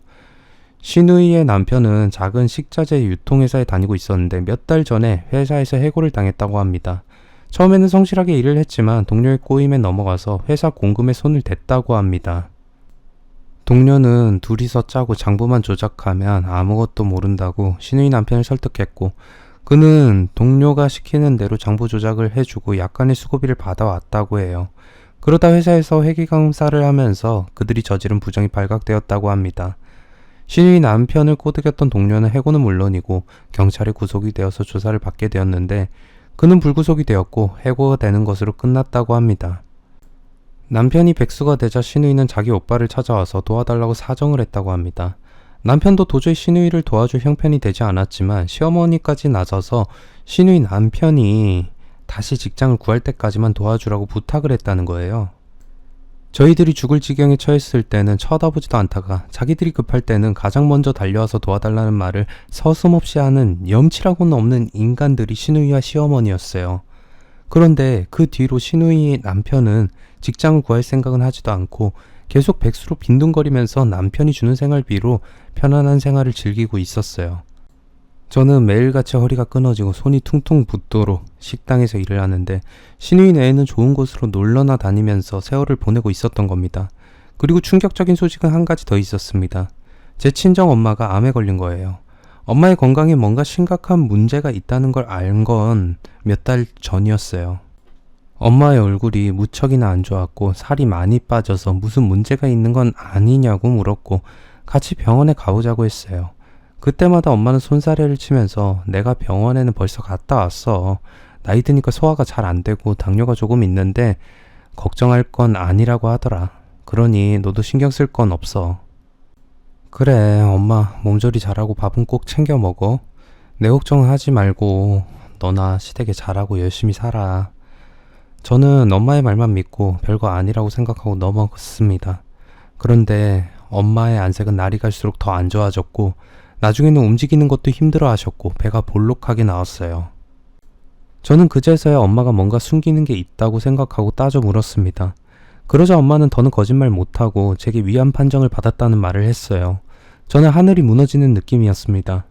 시누이의 남편은 작은 식자재 유통회사에 다니고 있었는데 몇 달 전에 회사에서 해고를 당했다고 합니다. 처음에는 성실하게 일을 했지만 동료의 꼬임에 넘어가서 회사 공금에 손을 댔다고 합니다. 동료는 둘이서 짜고 장부만 조작하면 아무것도 모른다고 시누이 남편을 설득했고 그는 동료가 시키는 대로 장부 조작을 해주고 약간의 수고비를 받아왔다고 해요. 그러다 회사에서 회계감사를 하면서 그들이 저지른 부정이 발각되었다고 합니다. 시누이 남편을 꼬드겼던 동료는 해고는 물론이고 경찰에 구속이 되어서 조사를 받게 되었는데 그는 불구속이 되었고 해고가 되는 것으로 끝났다고 합니다. 남편이 백수가 되자 시누이는 자기 오빠를 찾아와서 도와달라고 사정을 했다고 합니다. 남편도 도저히 시누이를 도와줄 형편이 되지 않았지만 시어머니까지 나서서 시누이 남편이 다시 직장을 구할 때까지만 도와주라고 부탁을 했다는 거예요. 저희들이 죽을 지경에 처했을 때는 쳐다보지도 않다가 자기들이 급할 때는 가장 먼저 달려와서 도와달라는 말을 서슴없이 하는 염치라고는 없는 인간들이 시누이와 시어머니였어요. 그런데 그 뒤로 시누이의 남편은 직장을 구할 생각은 하지도 않고 계속 백수로 빈둥거리면서 남편이 주는 생활비로 편안한 생활을 즐기고 있었어요. 저는 매일같이 허리가 끊어지고 손이 퉁퉁 붓도록 식당에서 일을 하는데 시누이 내에는 좋은 곳으로 놀러나 다니면서 세월을 보내고 있었던 겁니다. 그리고 충격적인 소식은 한 가지 더 있었습니다. 제 친정 엄마가 암에 걸린 거예요. 엄마의 건강에 뭔가 심각한 문제가 있다는 걸 알 건 몇 달 전이었어요. 엄마의 얼굴이 무척이나 안 좋았고 살이 많이 빠져서 무슨 문제가 있는 건 아니냐고 물었고 같이 병원에 가보자고 했어요. 그때마다 엄마는 손사래를 치면서 내가 병원에는 벌써 갔다 왔어. 나이 드니까 소화가 잘 안 되고 당뇨가 조금 있는데 걱정할 건 아니라고 하더라. 그러니 너도 신경 쓸 건 없어. 그래, 엄마 몸조리 잘하고 밥은 꼭 챙겨 먹어. 내 걱정하지 말고 너나 시댁에 잘하고 열심히 살아. 저는 엄마의 말만 믿고 별거 아니라고 생각하고 넘어갔습니다. 그런데 엄마의 안색은 날이 갈수록 더 안 좋아졌고 나중에는 움직이는 것도 힘들어 하셨고 배가 볼록하게 나왔어요. 저는 그제서야 엄마가 뭔가 숨기는 게 있다고 생각하고 따져 물었습니다. 그러자 엄마는 더는 거짓말 못하고 제게 위안 판정을 받았다는 말을 했어요. 저는 하늘이 무너지는 느낌이었습니다.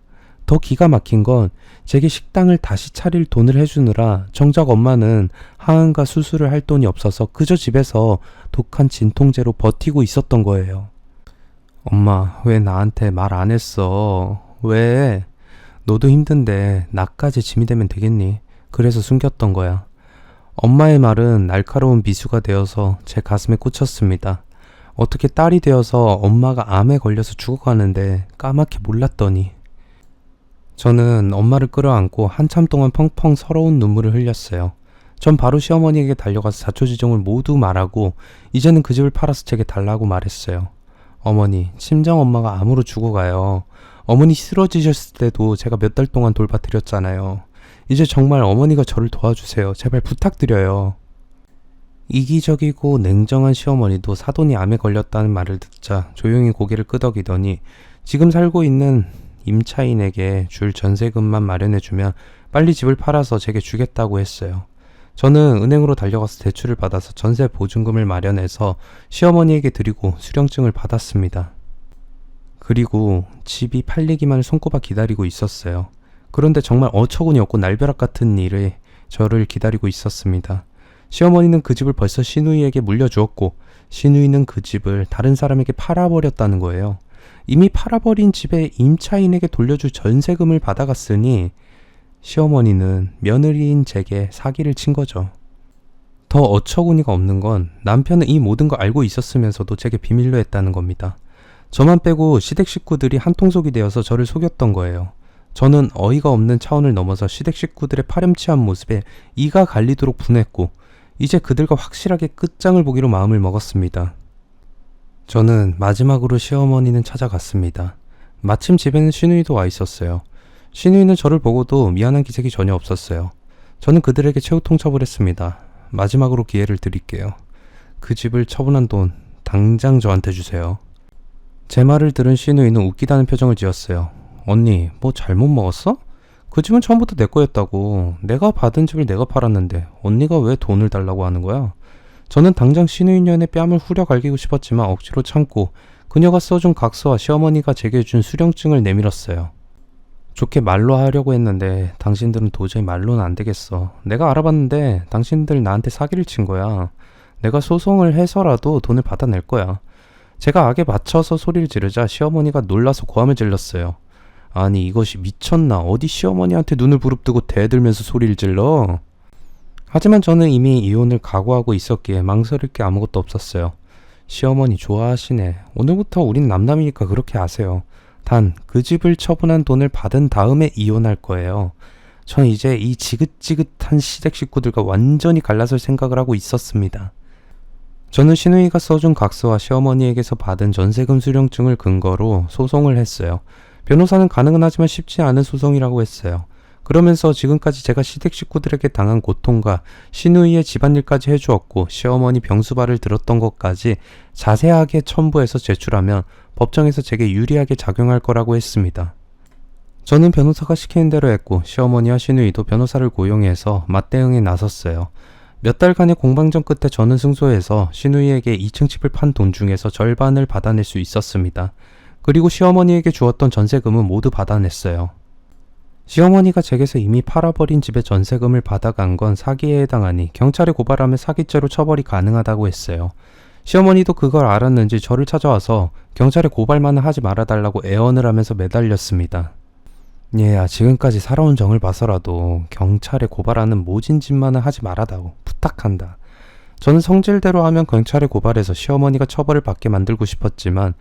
더 기가 막힌 건 제게 식당을 다시 차릴 돈을 해주느라 정작 엄마는 하은과 수술을 할 돈이 없어서 그저 집에서 독한 진통제로 버티고 있었던 거예요. 엄마, 왜 나한테 말 안 했어? 왜? 너도 힘든데 나까지 짐이 되면 되겠니? 그래서 숨겼던 거야. 엄마의 말은 날카로운 비수가 되어서 제 가슴에 꽂혔습니다. 어떻게 딸이 되어서 엄마가 암에 걸려서 죽어가는데 까맣게 몰랐더니. 저는 엄마를 끌어안고 한참 동안 펑펑 서러운 눈물을 흘렸어요. 전 바로 시어머니에게 달려가서 자초지종을 모두 말하고 이제는 그 집을 팔아서 제게 달라고 말했어요. 어머니, 친정 엄마가 암으로 죽어가요. 어머니 쓰러지셨을 때도 제가 몇 달 동안 돌봐드렸잖아요. 이제 정말 어머니가 저를 도와주세요. 제발 부탁드려요. 이기적이고 냉정한 시어머니도 사돈이 암에 걸렸다는 말을 듣자 조용히 고개를 끄덕이더니 지금 살고 있는 임차인에게 줄 전세금만 마련해주면 빨리 집을 팔아서 제게 주겠다고 했어요. 저는 은행으로 달려가서 대출을 받아서 전세 보증금을 마련해서 시어머니에게 드리고 수령증을 받았습니다. 그리고 집이 팔리기만을 손꼽아 기다리고 있었어요. 그런데 정말 어처구니 없고 날벼락 같은 일에 저를 기다리고 있었습니다. 시어머니는 그 집을 벌써 시누이에게 물려주었고 시누이는 그 집을 다른 사람에게 팔아버렸다는 거예요. 이미 팔아버린 집에 임차인에게 돌려줄 전세금을 받아갔으니 시어머니는 며느리인 제게 사기를 친 거죠. 더 어처구니가 없는 건 남편은 이 모든 걸 알고 있었으면서도 제게 비밀로 했다는 겁니다. 저만 빼고 시댁 식구들이 한통속이 되어서 저를 속였던 거예요. 저는 어이가 없는 차원을 넘어서 시댁 식구들의 파렴치한 모습에 이가 갈리도록 분했고 이제 그들과 확실하게 끝장을 보기로 마음을 먹었습니다. 저는 마지막으로 시어머니는 찾아갔습니다. 마침 집에는 시누이도 와 있었어요. 시누이는 저를 보고도 미안한 기색이 전혀 없었어요. 저는 그들에게 최후 통첩을 했습니다. 마지막으로 기회를 드릴게요. 그 집을 처분한 돈 당장 저한테 주세요. 제 말을 들은 시누이는 웃기다는 표정을 지었어요. 언니, 뭐 잘못 먹었어? 그 집은 처음부터 내 거였다고. 내가 받은 집을 내가 팔았는데 언니가 왜 돈을 달라고 하는 거야? 저는 당장 시누이년의 뺨을 후려 갈기고 싶었지만 억지로 참고 그녀가 써준 각서와 시어머니가 제게 준 수령증을 내밀었어요. 좋게 말로 하려고 했는데 당신들은 도저히 말로는 안 되겠어. 내가 알아봤는데 당신들 나한테 사기를 친 거야. 내가 소송을 해서라도 돈을 받아낼 거야. 제가 악에 맞춰서 소리를 지르자 시어머니가 놀라서 고함을 질렀어요. 아니 이것이 미쳤나? 어디 시어머니한테 눈을 부릅뜨고 대들면서 소리를 질러? 하지만 저는 이미 이혼을 각오하고 있었기에 망설일 게 아무것도 없었어요. 시어머니 좋아하시네. 오늘부터 우린 남남이니까 그렇게 하세요. 단 그 집을 처분한 돈을 받은 다음에 이혼할 거예요. 전 이제 이 지긋지긋한 시댁 식구들과 완전히 갈라설 생각을 하고 있었습니다. 저는 시누이가 써준 각서와 시어머니에게서 받은 전세금 수령증을 근거로 소송을 했어요. 변호사는 가능은 하지만 쉽지 않은 소송이라고 했어요. 그러면서 지금까지 제가 시댁 식구들에게 당한 고통과 시누이의 집안일까지 해주었고 시어머니 병수발을 들었던 것까지 자세하게 첨부해서 제출하면 법정에서 제게 유리하게 작용할 거라고 했습니다. 저는 변호사가 시키는 대로 했고 시어머니와 시누이도 변호사를 고용해서 맞대응에 나섰어요. 몇 달간의 공방전 끝에 저는 승소해서 시누이에게 2층 집을 판 돈 중에서 절반을 받아낼 수 있었습니다. 그리고 시어머니에게 주었던 전세금은 모두 받아냈어요. 시어머니가 제게서 이미 팔아버린 집의 전세금을 받아간 건 사기에 해당하니 경찰에 고발하면 사기죄로 처벌이 가능하다고 했어요. 시어머니도 그걸 알았는지 저를 찾아와서 경찰에 고발만은 하지 말아달라고 애원을 하면서 매달렸습니다. 얘야, 지금까지 살아온 정을 봐서라도 경찰에 고발하는 모진 짓만은 하지 말아다오. 부탁한다. 저는 성질대로 하면 경찰에 고발해서 시어머니가 처벌을 받게 만들고 싶었지만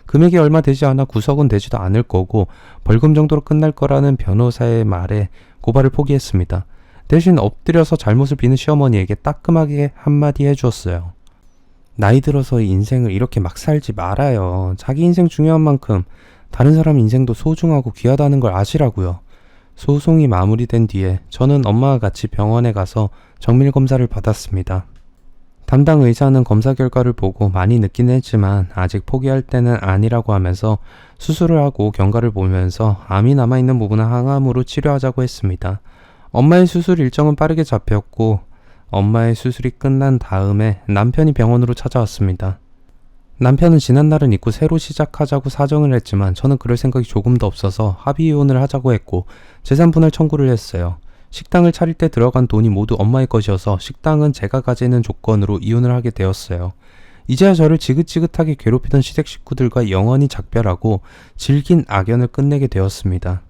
금액이 얼마 되지 않아 구속은 되지도 않을 거고 벌금 정도로 끝날 거라는 변호사의 말에 고발을 포기했습니다. 대신 엎드려서 잘못을 비는 시어머니에게 따끔하게 한마디 해주었어요. 나이 들어서 인생을 이렇게 막 살지 말아요. 자기 인생 중요한 만큼 다른 사람 인생도 소중하고 귀하다는 걸 아시라고요. 소송이 마무리된 뒤에 저는 엄마와 같이 병원에 가서 정밀 검사를 받았습니다. 담당 의사는 검사 결과를 보고 많이 늦긴 했지만 아직 포기할 때는 아니라고 하면서 수술을 하고 경과를 보면서 암이 남아있는 부분은 항암으로 치료하자고 했습니다. 엄마의 수술 일정은 빠르게 잡혔고 엄마의 수술이 끝난 다음에 남편이 병원으로 찾아왔습니다. 남편은 지난날은 잊고 새로 시작하자고 사정을 했지만 저는 그럴 생각이 조금도 없어서 합의 이혼을 하자고 했고 재산 분할 청구를 했어요. 식당을 차릴 때 들어간 돈이 모두 엄마의 것이어서 식당은 제가 가지는 조건으로 이혼을 하게 되었어요. 이제야 저를 지긋지긋하게 괴롭히던 시댁 식구들과 영원히 작별하고 질긴 악연을 끝내게 되었습니다.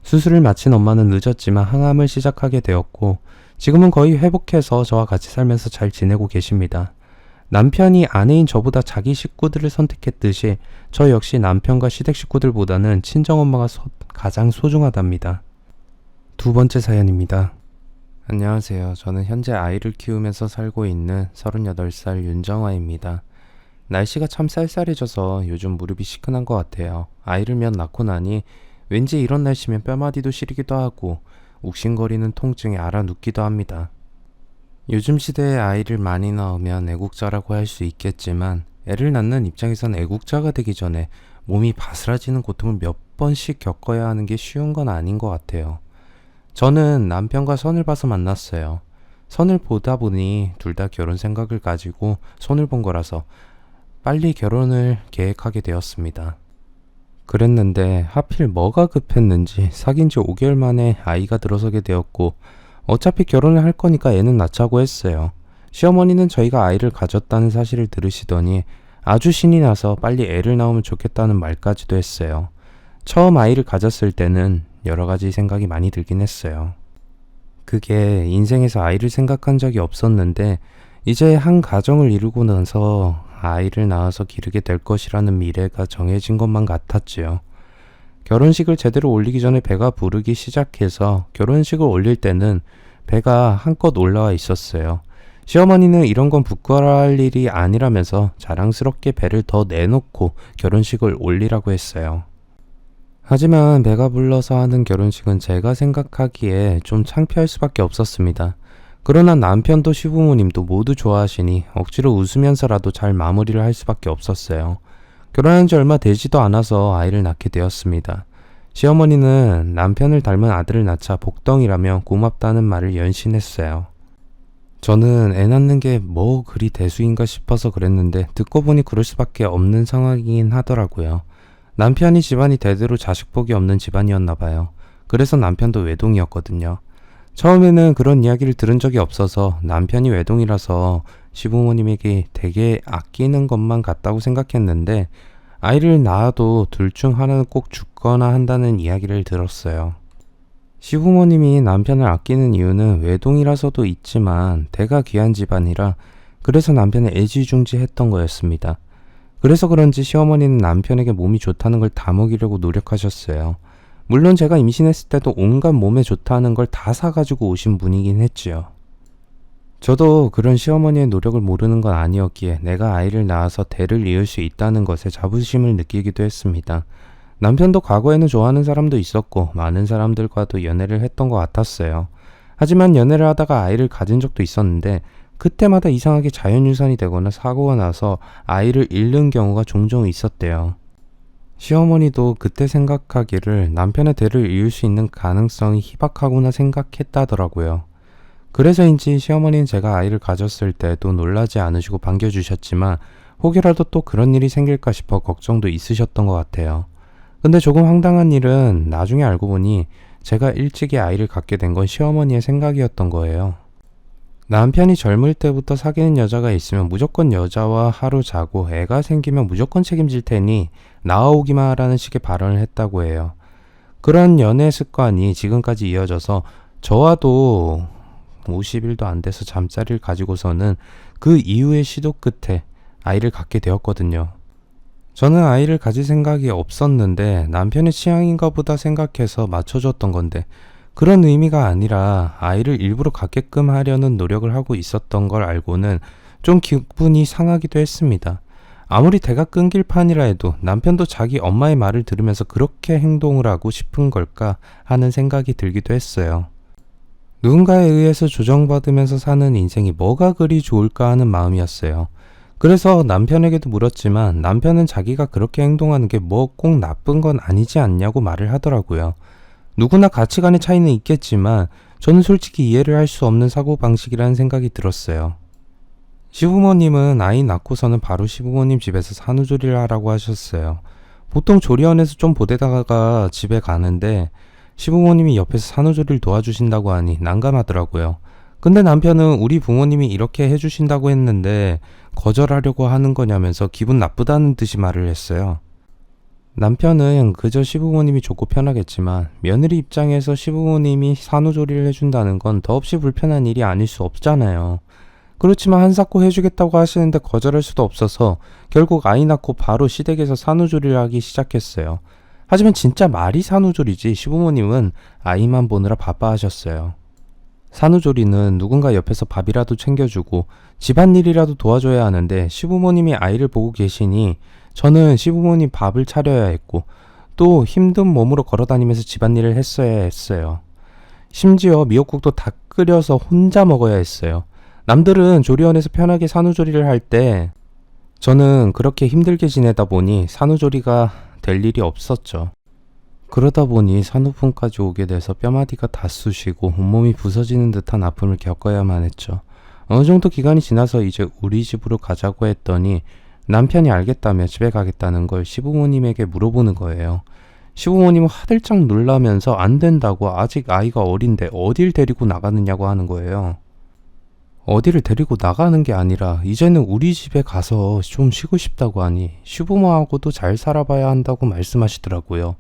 수술을 마친 엄마는 늦었지만 항암을 시작하게 되었고 지금은 거의 회복해서 저와 같이 살면서 잘 지내고 계십니다. 남편이 아내인 저보다 자기 식구들을 선택했듯이 저 역시 남편과 시댁 식구들보다는 친정엄마가 가장 소중하답니다. 두 번째 사연입니다. 안녕하세요. 저는 현재 아이를 키우면서 살고 있는 38살 윤정아입니다. 날씨가 참 쌀쌀해져서 요즘 무릎이 시큰한 것 같아요. 아이를 몇 낳고 나니 왠지 이런 날씨면 뼈마디도 시리기도 하고 욱신거리는 통증에 알아눕기도 합니다. 요즘 시대에 아이를 많이 낳으면 애국자라고 할 수 있겠지만 애를 낳는 입장에선 애국자가 되기 전에 몸이 바스라지는 고통을 몇 번씩 겪어야 하는 게 쉬운 건 아닌 것 같아요. 저는 남편과 선을 봐서 만났어요. 선을 보다 보니 둘 다 결혼 생각을 가지고 손을 본 거라서 빨리 결혼을 계획하게 되었습니다. 그랬는데 하필 뭐가 급했는지 사귄 지 5개월 만에 아이가 들어서게 되었고 어차피 결혼을 할 거니까 애는 낳자고 했어요. 시어머니는 저희가 아이를 가졌다는 사실을 들으시더니 아주 신이 나서 빨리 애를 낳으면 좋겠다는 말까지도 했어요. 처음 아이를 가졌을 때는 여러 가지 생각이 많이 들긴 했어요. 그게 인생에서 아이를 생각한 적이 없었는데 이제 한 가정을 이루고 나서 아이를 낳아서 기르게 될 것이라는 미래가 정해진 것만 같았지요. 결혼식을 제대로 올리기 전에 배가 부르기 시작해서 결혼식을 올릴 때는 배가 한껏 올라와 있었어요. 시어머니는 이런 건 부끄러워할 일이 아니라면서 자랑스럽게 배를 더 내놓고 결혼식을 올리라고 했어요. 하지만 배가 불러서 하는 결혼식은 제가 생각하기에 좀 창피할 수밖에 없었습니다. 그러나 남편도 시부모님도 모두 좋아하시니 억지로 웃으면서라도 잘 마무리를 할 수밖에 없었어요. 결혼한 지 얼마 되지도 않아서 아이를 낳게 되었습니다. 시어머니는 남편을 닮은 아들을 낳자 복덩이라며 고맙다는 말을 연신했어요. 저는 애 낳는 게 뭐 그리 대수인가 싶어서 그랬는데 듣고 보니 그럴 수밖에 없는 상황이긴 하더라고요. 남편이 집안이 대대로 자식복이 없는 집안이었나 봐요. 그래서 남편도 외동이었거든요. 처음에는 그런 이야기를 들은 적이 없어서 남편이 외동이라서 시부모님에게 되게 아끼는 것만 같다고 생각했는데 아이를 낳아도 둘 중 하나는 꼭 죽거나 한다는 이야기를 들었어요. 시부모님이 남편을 아끼는 이유는 외동이라서도 있지만 대가 귀한 집안이라 그래서 남편을 애지중지했던 거였습니다. 그래서 그런지 시어머니는 남편에게 몸이 좋다는 걸 다 먹이려고 노력하셨어요. 물론 제가 임신했을 때도 온갖 몸에 좋다는 걸 다 사가지고 오신 분이긴 했지요. 저도 그런 시어머니의 노력을 모르는 건 아니었기에 내가 아이를 낳아서 대를 이을 수 있다는 것에 자부심을 느끼기도 했습니다. 남편도 과거에는 좋아하는 사람도 있었고 많은 사람들과도 연애를 했던 것 같았어요. 하지만 연애를 하다가 아이를 가진 적도 있었는데 그때마다 이상하게 자연유산이 되거나 사고가 나서 아이를 잃는 경우가 종종 있었대요. 시어머니도 그때 생각하기를 남편의 대를 이을 수 있는 가능성이 희박하구나 생각했다더라고요. 그래서인지 시어머니는 제가 아이를 가졌을 때도 놀라지 않으시고 반겨주셨지만 혹여라도 또 그런 일이 생길까 싶어 걱정도 있으셨던 것 같아요. 근데 조금 황당한 일은 나중에 알고 보니 제가 일찍이 아이를 갖게 된 건 시어머니의 생각이었던 거예요. 남편이 젊을 때부터 사귀는 여자가 있으면 무조건 여자와 하루 자고 애가 생기면 무조건 책임질 테니 나와오기만 하라는 식의 발언을 했다고 해요. 그런 연애 습관이 지금까지 이어져서 저와도 50일도 안 돼서 잠자리를 가지고서는 그 이후의 시도 끝에 아이를 갖게 되었거든요. 저는 아이를 가질 생각이 없었는데 남편의 취향인가 보다 생각해서 맞춰줬던 건데 그런 의미가 아니라 아이를 일부러 갖게끔 하려는 노력을 하고 있었던 걸 알고는 좀 기분이 상하기도 했습니다. 아무리 대가 끊길 판이라 해도 남편도 자기 엄마의 말을 들으면서 그렇게 행동을 하고 싶은 걸까 하는 생각이 들기도 했어요. 누군가에 의해서 조정받으면서 사는 인생이 뭐가 그리 좋을까 하는 마음이었어요. 그래서 남편에게도 물었지만 남편은 자기가 그렇게 행동하는 게 뭐 꼭 나쁜 건 아니지 않냐고 말을 하더라고요. 누구나 가치관의 차이는 있겠지만 저는 솔직히 이해를 할 수 없는 사고방식이라는 생각이 들었어요. 시부모님은 아이 낳고서는 바로 시부모님 집에서 산후조리를 하라고 하셨어요. 보통 조리원에서 좀 보대다가 집에 가는데 시부모님이 옆에서 산후조리를 도와주신다고 하니 난감하더라고요. 근데 남편은 우리 부모님이 이렇게 해주신다고 했는데 거절하려고 하는 거냐면서 기분 나쁘다는 듯이 말을 했어요. 남편은 그저 시부모님이 좋고 편하겠지만 며느리 입장에서 시부모님이 산후조리를 해준다는 건 더없이 불편한 일이 아닐 수 없잖아요. 그렇지만 한사코 해주겠다고 하시는데 거절할 수도 없어서 결국 아이 낳고 바로 시댁에서 산후조리를 하기 시작했어요. 하지만 진짜 말이 산후조리지 시부모님은 아이만 보느라 바빠하셨어요. 산후조리는 누군가 옆에서 밥이라도 챙겨주고 집안일이라도 도와줘야 하는데 시부모님이 아이를 보고 계시니 저는 시부모님 밥을 차려야 했고 또 힘든 몸으로 걸어다니면서 집안일을 했어야 했어요. 심지어 미역국도 다 끓여서 혼자 먹어야 했어요. 남들은 조리원에서 편하게 산후조리를 할 때 저는 그렇게 힘들게 지내다 보니 산후조리가 될 일이 없었죠. 그러다 보니 산후풍까지 오게 돼서 뼈마디가 다 쑤시고 온몸이 부서지는 듯한 아픔을 겪어야만 했죠. 어느 정도 기간이 지나서 이제 우리 집으로 가자고 했더니 남편이 알겠다며 집에 가겠다는 걸 시부모님에게 물어보는 거예요. 시부모님은 화들짝 놀라면서 안 된다고 아직 아이가 어린데 어딜 데리고 나가느냐고 하는 거예요. 어디를 데리고 나가는 게 아니라 이제는 우리 집에 가서 좀 쉬고 싶다고 하니 시부모하고도 잘 살아봐야 한다고 말씀하시더라고요.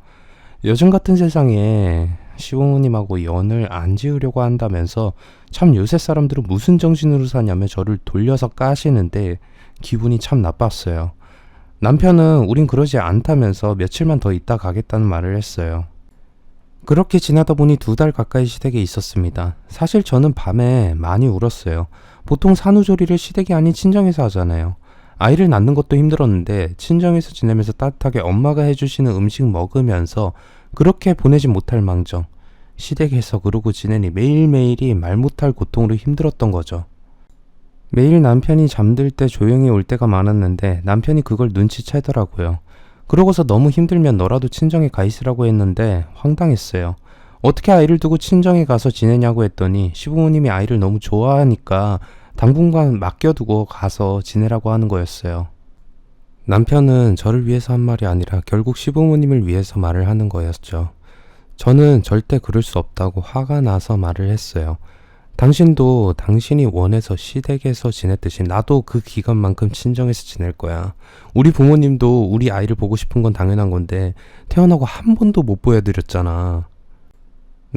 요즘 같은 세상에 시부모님하고 연을 안 지으려고 한다면서 참 요새 사람들은 무슨 정신으로 사냐며 저를 돌려서 까시는데 기분이 참 나빴어요. 남편은 우린 그러지 않다면서 며칠만 더 있다 가겠다는 말을 했어요. 그렇게 지나다 보니 2달 가까이 시댁에 있었습니다. 사실 저는 밤에 많이 울었어요. 보통 산후조리를 시댁이 아닌 친정에서 하잖아요. 아이를 낳는 것도 힘들었는데 친정에서 지내면서 따뜻하게 엄마가 해주시는 음식 먹으면서 그렇게 보내지 못할 망정 시댁에서 그러고 지내니 매일매일이 말 못할 고통으로 힘들었던 거죠. 매일 남편이 잠들 때 조용히 올 때가 많았는데 남편이 그걸 눈치채더라고요. 그러고서 너무 힘들면 너라도 친정에 가 있으라고 했는데 황당했어요. 어떻게 아이를 두고 친정에 가서 지내냐고 했더니 시부모님이 아이를 너무 좋아하니까 당분간 맡겨두고 가서 지내라고 하는 거였어요. 남편은 저를 위해서 한 말이 아니라 결국 시부모님을 위해서 말을 하는 거였죠. 저는 절대 그럴 수 없다고 화가 나서 말을 했어요. 당신도 당신이 원해서 시댁에서 지냈듯이 나도 그 기간만큼 친정에서 지낼 거야. 우리 부모님도 우리 아이를 보고 싶은 건 당연한 건데 태어나고 한 번도 못 보여드렸잖아.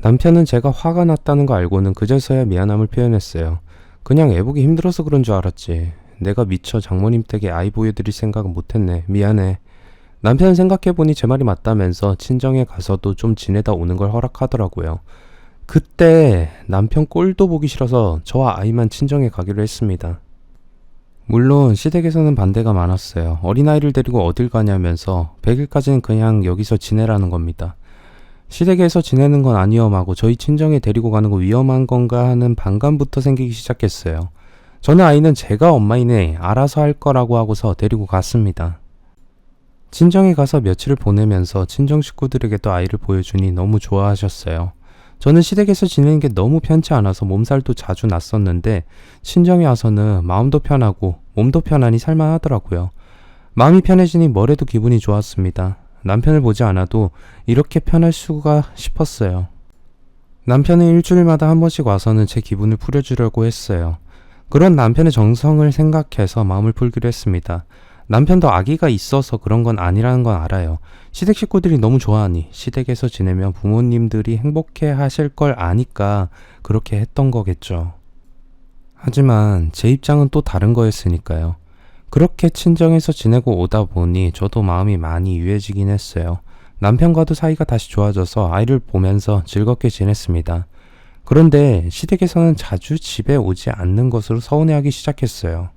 남편은 제가 화가 났다는 거 알고는 그제서야 미안함을 표현했어요. 그냥 애보기 힘들어서 그런 줄 알았지. 내가 미처 장모님 댁에 아이 보여드릴 생각은 못했네. 미안해. 남편은 생각해보니 제 말이 맞다면서 친정에 가서도 좀 지내다 오는 걸 허락하더라고요. 그때 남편 꼴도 보기 싫어서 저와 아이만 친정에 가기로 했습니다. 물론 시댁에서는 반대가 많았어요. 어린아이를 데리고 어딜 가냐면서 100일까지는 그냥 여기서 지내라는 겁니다. 시댁에서 지내는 건 안 위험하고 저희 친정에 데리고 가는 거 위험한 건가 하는 반감부터 생기기 시작했어요. 저는 아이는 제가 엄마이네 알아서 할 거라고 하고서 데리고 갔습니다. 친정에 가서 며칠을 보내면서 친정 식구들에게도 아이를 보여주니 너무 좋아하셨어요. 저는 시댁에서 지내는 게 너무 편치 않아서 몸살도 자주 났었는데 친정에 와서는 마음도 편하고 몸도 편하니 살만하더라고요. 마음이 편해지니 뭐래도 기분이 좋았습니다. 남편을 보지 않아도 이렇게 편할 수가 싶었어요. 남편은 일주일마다 한 번씩 와서는 제 기분을 풀어주려고 했어요. 그런 남편의 정성을 생각해서 마음을 풀기로 했습니다. 남편도 아기가 있어서 그런 건 아니라는 건 알아요. 시댁 식구들이 너무 좋아하니 시댁에서 지내면 부모님들이 행복해 하실 걸 아니까 그렇게 했던 거겠죠. 하지만 제 입장은 또 다른 거였으니까요. 그렇게 친정에서 지내고 오다 보니 저도 마음이 많이 유해지긴 했어요. 남편과도 사이가 다시 좋아져서 아이를 보면서 즐겁게 지냈습니다. 그런데 시댁에서는 자주 집에 오지 않는 것으로 서운해하기 시작했어요.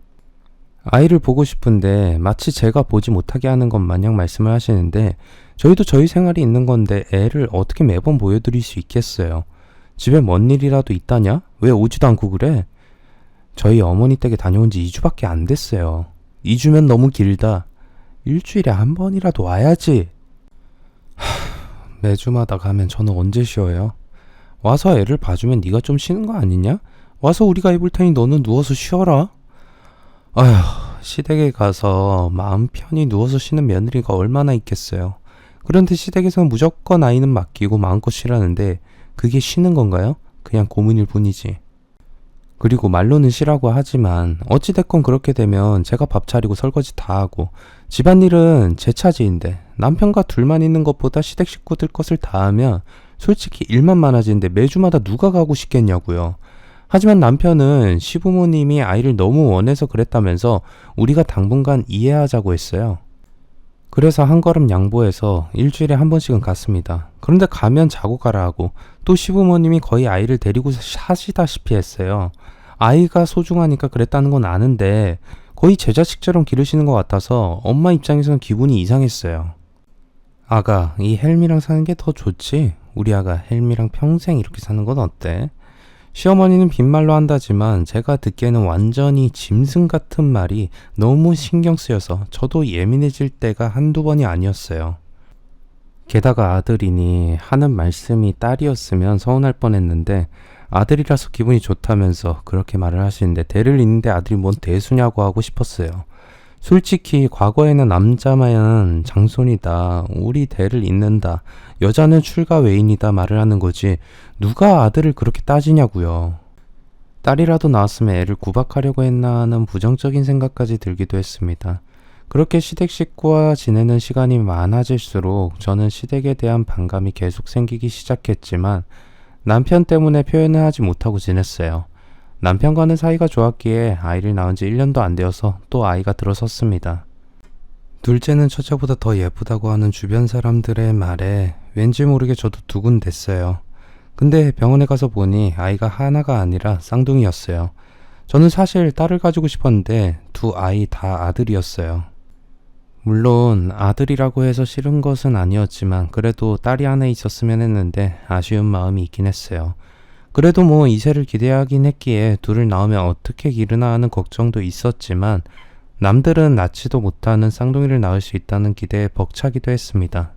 아이를 보고 싶은데 마치 제가 보지 못하게 하는 것 마냥 말씀을 하시는데, 저희도 저희 생활이 있는 건데 애를 어떻게 매번 보여드릴 수 있겠어요. 집에 뭔 일이라도 있다냐? 왜 오지도 않고 그래? 저희 어머니 댁에 다녀온 지 2주밖에 안 됐어요. 2주면 너무 길다. 일주일에 한 번이라도 와야지. 매주마다 가면 저는 언제 쉬어요? 와서 애를 봐주면 네가 좀 쉬는 거 아니냐? 와서 우리가 해볼 테니 너는 누워서 쉬어라. 아휴, 시댁에 가서 마음 편히 누워서 쉬는 며느리가 얼마나 있겠어요. 그런데 시댁에서는 무조건 아이는 맡기고 마음껏 쉬라는데 그게 쉬는 건가요? 그냥 고문일 뿐이지. 그리고 말로는 쉬라고 하지만 어찌됐건 그렇게 되면 제가 밥 차리고 설거지 다 하고 집안일은 제 차지인데, 남편과 둘만 있는 것보다 시댁 식구들 것을 다 하면 솔직히 일만 많아지는데 매주마다 누가 가고 싶겠냐고요. 하지만 남편은 시부모님이 아이를 너무 원해서 그랬다면서 우리가 당분간 이해하자고 했어요. 그래서 한 걸음 양보해서 일주일에 한 번씩은 갔습니다. 그런데 가면 자고 가라 하고 또 시부모님이 거의 아이를 데리고 사시다시피 했어요. 아이가 소중하니까 그랬다는 건 아는데 거의 제 자식처럼 기르시는 것 같아서 엄마 입장에서는 기분이 이상했어요. 아가, 이 헬미랑 사는 게 더 좋지? 우리 아가 헬미랑 평생 이렇게 사는 건 어때? 시어머니는 빈말로 한다지만 제가 듣기에는 완전히 짐승 같은 말이 너무 신경 쓰여서 저도 예민해질 때가 한두 번이 아니었어요. 게다가 아들이니 하는 말씀이 딸이었으면 서운할 뻔했는데, 아들이라서 기분이 좋다면서 그렇게 말을 하시는데 대를 잇는데 아들이 뭔 대수냐고 하고 싶었어요. 솔직히 과거에는 남자만 장손이다, 우리 대를 잇는다, 여자는 출가 외인이다 말을 하는 거지 누가 아들을 그렇게 따지냐고요. 딸이라도 낳았으면 애를 구박하려고 했나 하는 부정적인 생각까지 들기도 했습니다. 그렇게 시댁 식구와 지내는 시간이 많아질수록 저는 시댁에 대한 반감이 계속 생기기 시작했지만 남편 때문에 표현을 하지 못하고 지냈어요. 남편과는 사이가 좋았기에 아이를 낳은 지 1년도 안 되어서 또 아이가 들어섰습니다. 둘째는 첫째보다 더 예쁘다고 하는 주변 사람들의 말에 왠지 모르게 저도 두근댔어요. 근데 병원에 가서 보니 아이가 하나가 아니라 쌍둥이였어요. 저는 사실 딸을 가지고 싶었는데 두 아이 다 아들이었어요. 물론 아들이라고 해서 싫은 것은 아니었지만 그래도 딸이 하나 있었으면 했는데 아쉬운 마음이 있긴 했어요. 그래도 뭐 이세를 기대하긴 했기에 둘을 낳으면 어떻게 기르나 하는 걱정도 있었지만 남들은 낳지도 못하는 쌍둥이를 낳을 수 있다는 기대에 벅차기도 했습니다.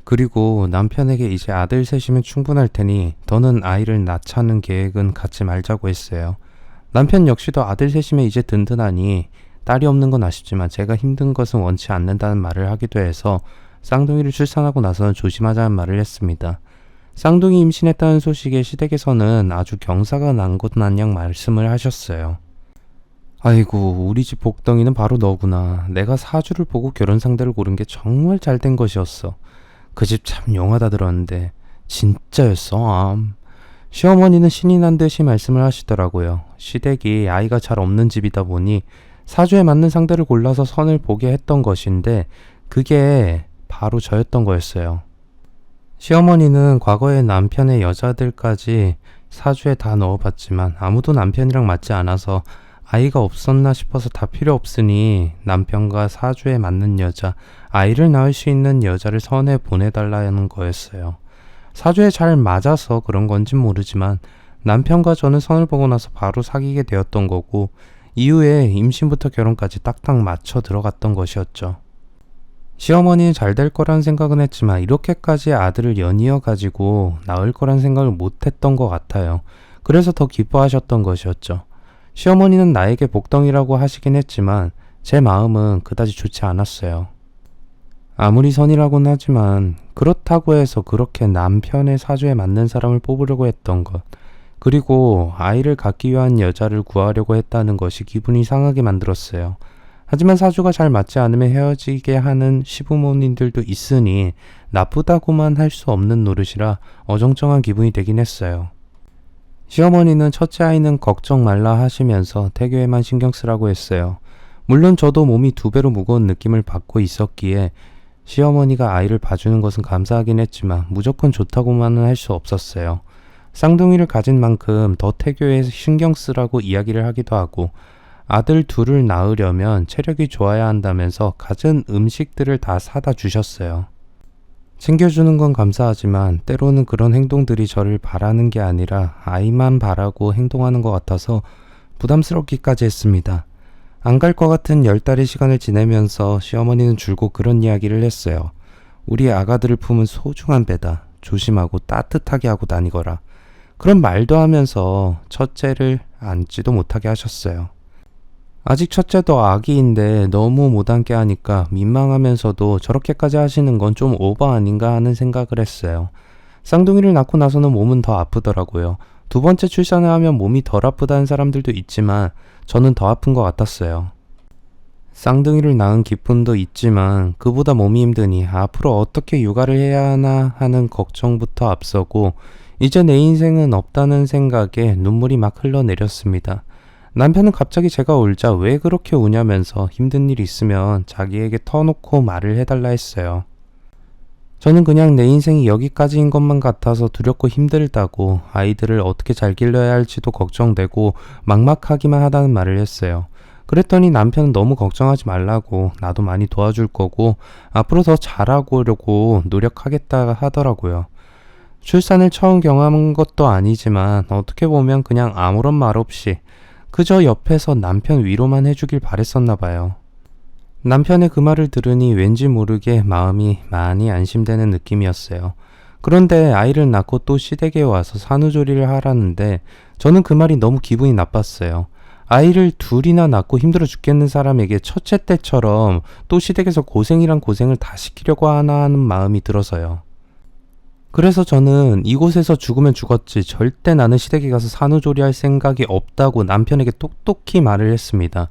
그리고 남편에게 이제 아들 셋이면 충분할 테니 더는 아이를 낳자는 계획은 갖지 말자고 했어요. 남편 역시도 아들 셋이면 이제 든든하니 딸이 없는 건 아쉽지만 제가 힘든 것은 원치 않는다는 말을 하기도 해서 쌍둥이를 출산하고 나서는 조심하자는 말을 했습니다. 쌍둥이 임신했다는 소식에 시댁에서는 아주 경사가 난 것 마냥 말씀을 하셨어요. 아이고, 우리 집 복덩이는 바로 너구나. 내가 사주를 보고 결혼 상대를 고른 게 정말 잘된 것이었어. 그 집 참 용하다 들었는데 진짜였어. 시어머니는 신이 난 듯이 말씀을 하시더라고요. 시댁이 아이가 잘 없는 집이다 보니 사주에 맞는 상대를 골라서 선을 보게 했던 것인데 그게 바로 저였던 거였어요. 시어머니는 과거에 남편의 여자들까지 사주에 다 넣어봤지만 아무도 남편이랑 맞지 않아서 아이가 없었나 싶어서 다 필요 없으니 남편과 사주에 맞는 여자, 아이를 낳을 수 있는 여자를 선에 보내달라는 거였어요. 사주에 잘 맞아서 그런 건진 모르지만 남편과 저는 선을 보고 나서 바로 사귀게 되었던 거고 이후에 임신부터 결혼까지 딱딱 맞춰 들어갔던 것이었죠. 시어머니는 잘 될 거란 생각은 했지만 이렇게까지 아들을 연이어 가지고 낳을 거란 생각을 못했던 것 같아요. 그래서 더 기뻐하셨던 것이었죠. 시어머니는 나에게 복덩이라고 하시긴 했지만 제 마음은 그다지 좋지 않았어요. 아무리 선이라고는 하지만 그렇다고 해서 그렇게 남편의 사주에 맞는 사람을 뽑으려고 했던 것, 그리고 아이를 갖기 위한 여자를 구하려고 했다는 것이 기분이 상하게 만들었어요. 하지만 사주가 잘 맞지 않으면 헤어지게 하는 시부모님들도 있으니 나쁘다고만 할 수 없는 노릇이라 어정쩡한 기분이 되긴 했어요. 시어머니는 첫째 아이는 걱정 말라 하시면서 태교에만 신경 쓰라고 했어요. 물론 저도 몸이 2배로 무거운 느낌을 받고 있었기에 시어머니가 아이를 봐주는 것은 감사하긴 했지만 무조건 좋다고만은 할 수 없었어요. 쌍둥이를 가진 만큼 더 태교에 신경 쓰라고 이야기를 하기도 하고 아들 둘을 낳으려면 체력이 좋아야 한다면서 갖은 음식들을 다 사다 주셨어요. 챙겨주는 건 감사하지만 때로는 그런 행동들이 저를 바라는 게 아니라 아이만 바라고 행동하는 것 같아서 부담스럽기까지 했습니다. 안 갈 것 같은 10달의 시간을 지내면서 시어머니는 줄곧 그런 이야기를 했어요. 우리 아가들을 품은 소중한 배다. 조심하고 따뜻하게 하고 다니거라. 그런 말도 하면서 첫째를 앉지도 못하게 하셨어요. 아직 첫째도 아기인데 너무 못 앉게 하니까 민망하면서도 저렇게까지 하시는 건 좀 오버 아닌가 하는 생각을 했어요. 쌍둥이를 낳고 나서는 몸은 더 아프더라고요. 두 번째 출산을 하면 몸이 덜 아프다는 사람들도 있지만 저는 더 아픈 것 같았어요. 쌍둥이를 낳은 기쁨도 있지만 그보다 몸이 힘드니 앞으로 어떻게 육아를 해야 하나 하는 걱정부터 앞서고 이제 내 인생은 없다는 생각에 눈물이 막 흘러내렸습니다. 남편은 갑자기 제가 울자 왜 그렇게 우냐면서 힘든 일 있으면 자기에게 터놓고 말을 해달라 했어요. 저는 그냥 내 인생이 여기까지인 것만 같아서 두렵고 힘들다고 아이들을 어떻게 잘 길러야 할지도 걱정되고 막막하기만 하다는 말을 했어요. 그랬더니 남편은 너무 걱정하지 말라고 나도 많이 도와줄 거고 앞으로 더 잘하려고 노력하겠다 하더라고요. 출산을 처음 경험한 것도 아니지만 어떻게 보면 그냥 아무런 말 없이 그저 옆에서 남편 위로만 해주길 바랬었나 봐요. 남편의 그 말을 들으니 왠지 모르게 마음이 많이 안심되는 느낌이었어요. 그런데 아이를 낳고 또 시댁에 와서 산후조리를 하라는데 저는 그 말이 너무 기분이 나빴어요. 아이를 둘이나 낳고 힘들어 죽겠는 사람에게 첫째 때처럼 또 시댁에서 고생이란 고생을 다 시키려고 하나 하는 마음이 들어서요. 그래서 저는 이곳에서 죽으면 죽었지 절대 나는 시댁에 가서 산후조리할 생각이 없다고 남편에게 똑똑히 말을 했습니다.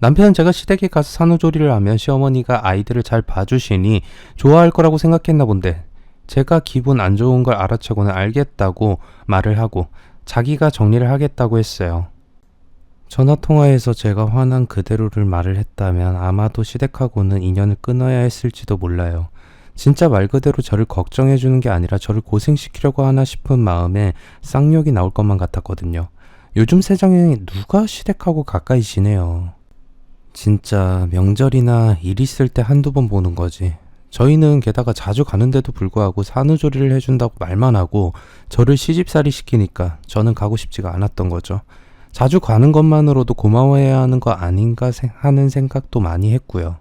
남편은 제가 시댁에 가서 산후조리를 하면 시어머니가 아이들을 잘 봐주시니 좋아할 거라고 생각했나 본데 제가 기분 안 좋은 걸 알아채고는 알겠다고 말을 하고 자기가 정리를 하겠다고 했어요. 전화통화에서 제가 화난 그대로를 말을 했다면 아마도 시댁하고는 인연을 끊어야 했을지도 몰라요. 진짜 말 그대로 저를 걱정해주는 게 아니라 저를 고생시키려고 하나 싶은 마음에 쌍욕이 나올 것만 같았거든요. 요즘 세상에 누가 시댁하고 가까이 지내요. 진짜 명절이나 일 있을 때 한두 번 보는 거지. 저희는 게다가 자주 가는데도 불구하고 산후조리를 해준다고 말만 하고 저를 시집살이 시키니까 저는 가고 싶지가 않았던 거죠. 자주 가는 것만으로도 고마워해야 하는 거 아닌가 하는 생각도 많이 했고요.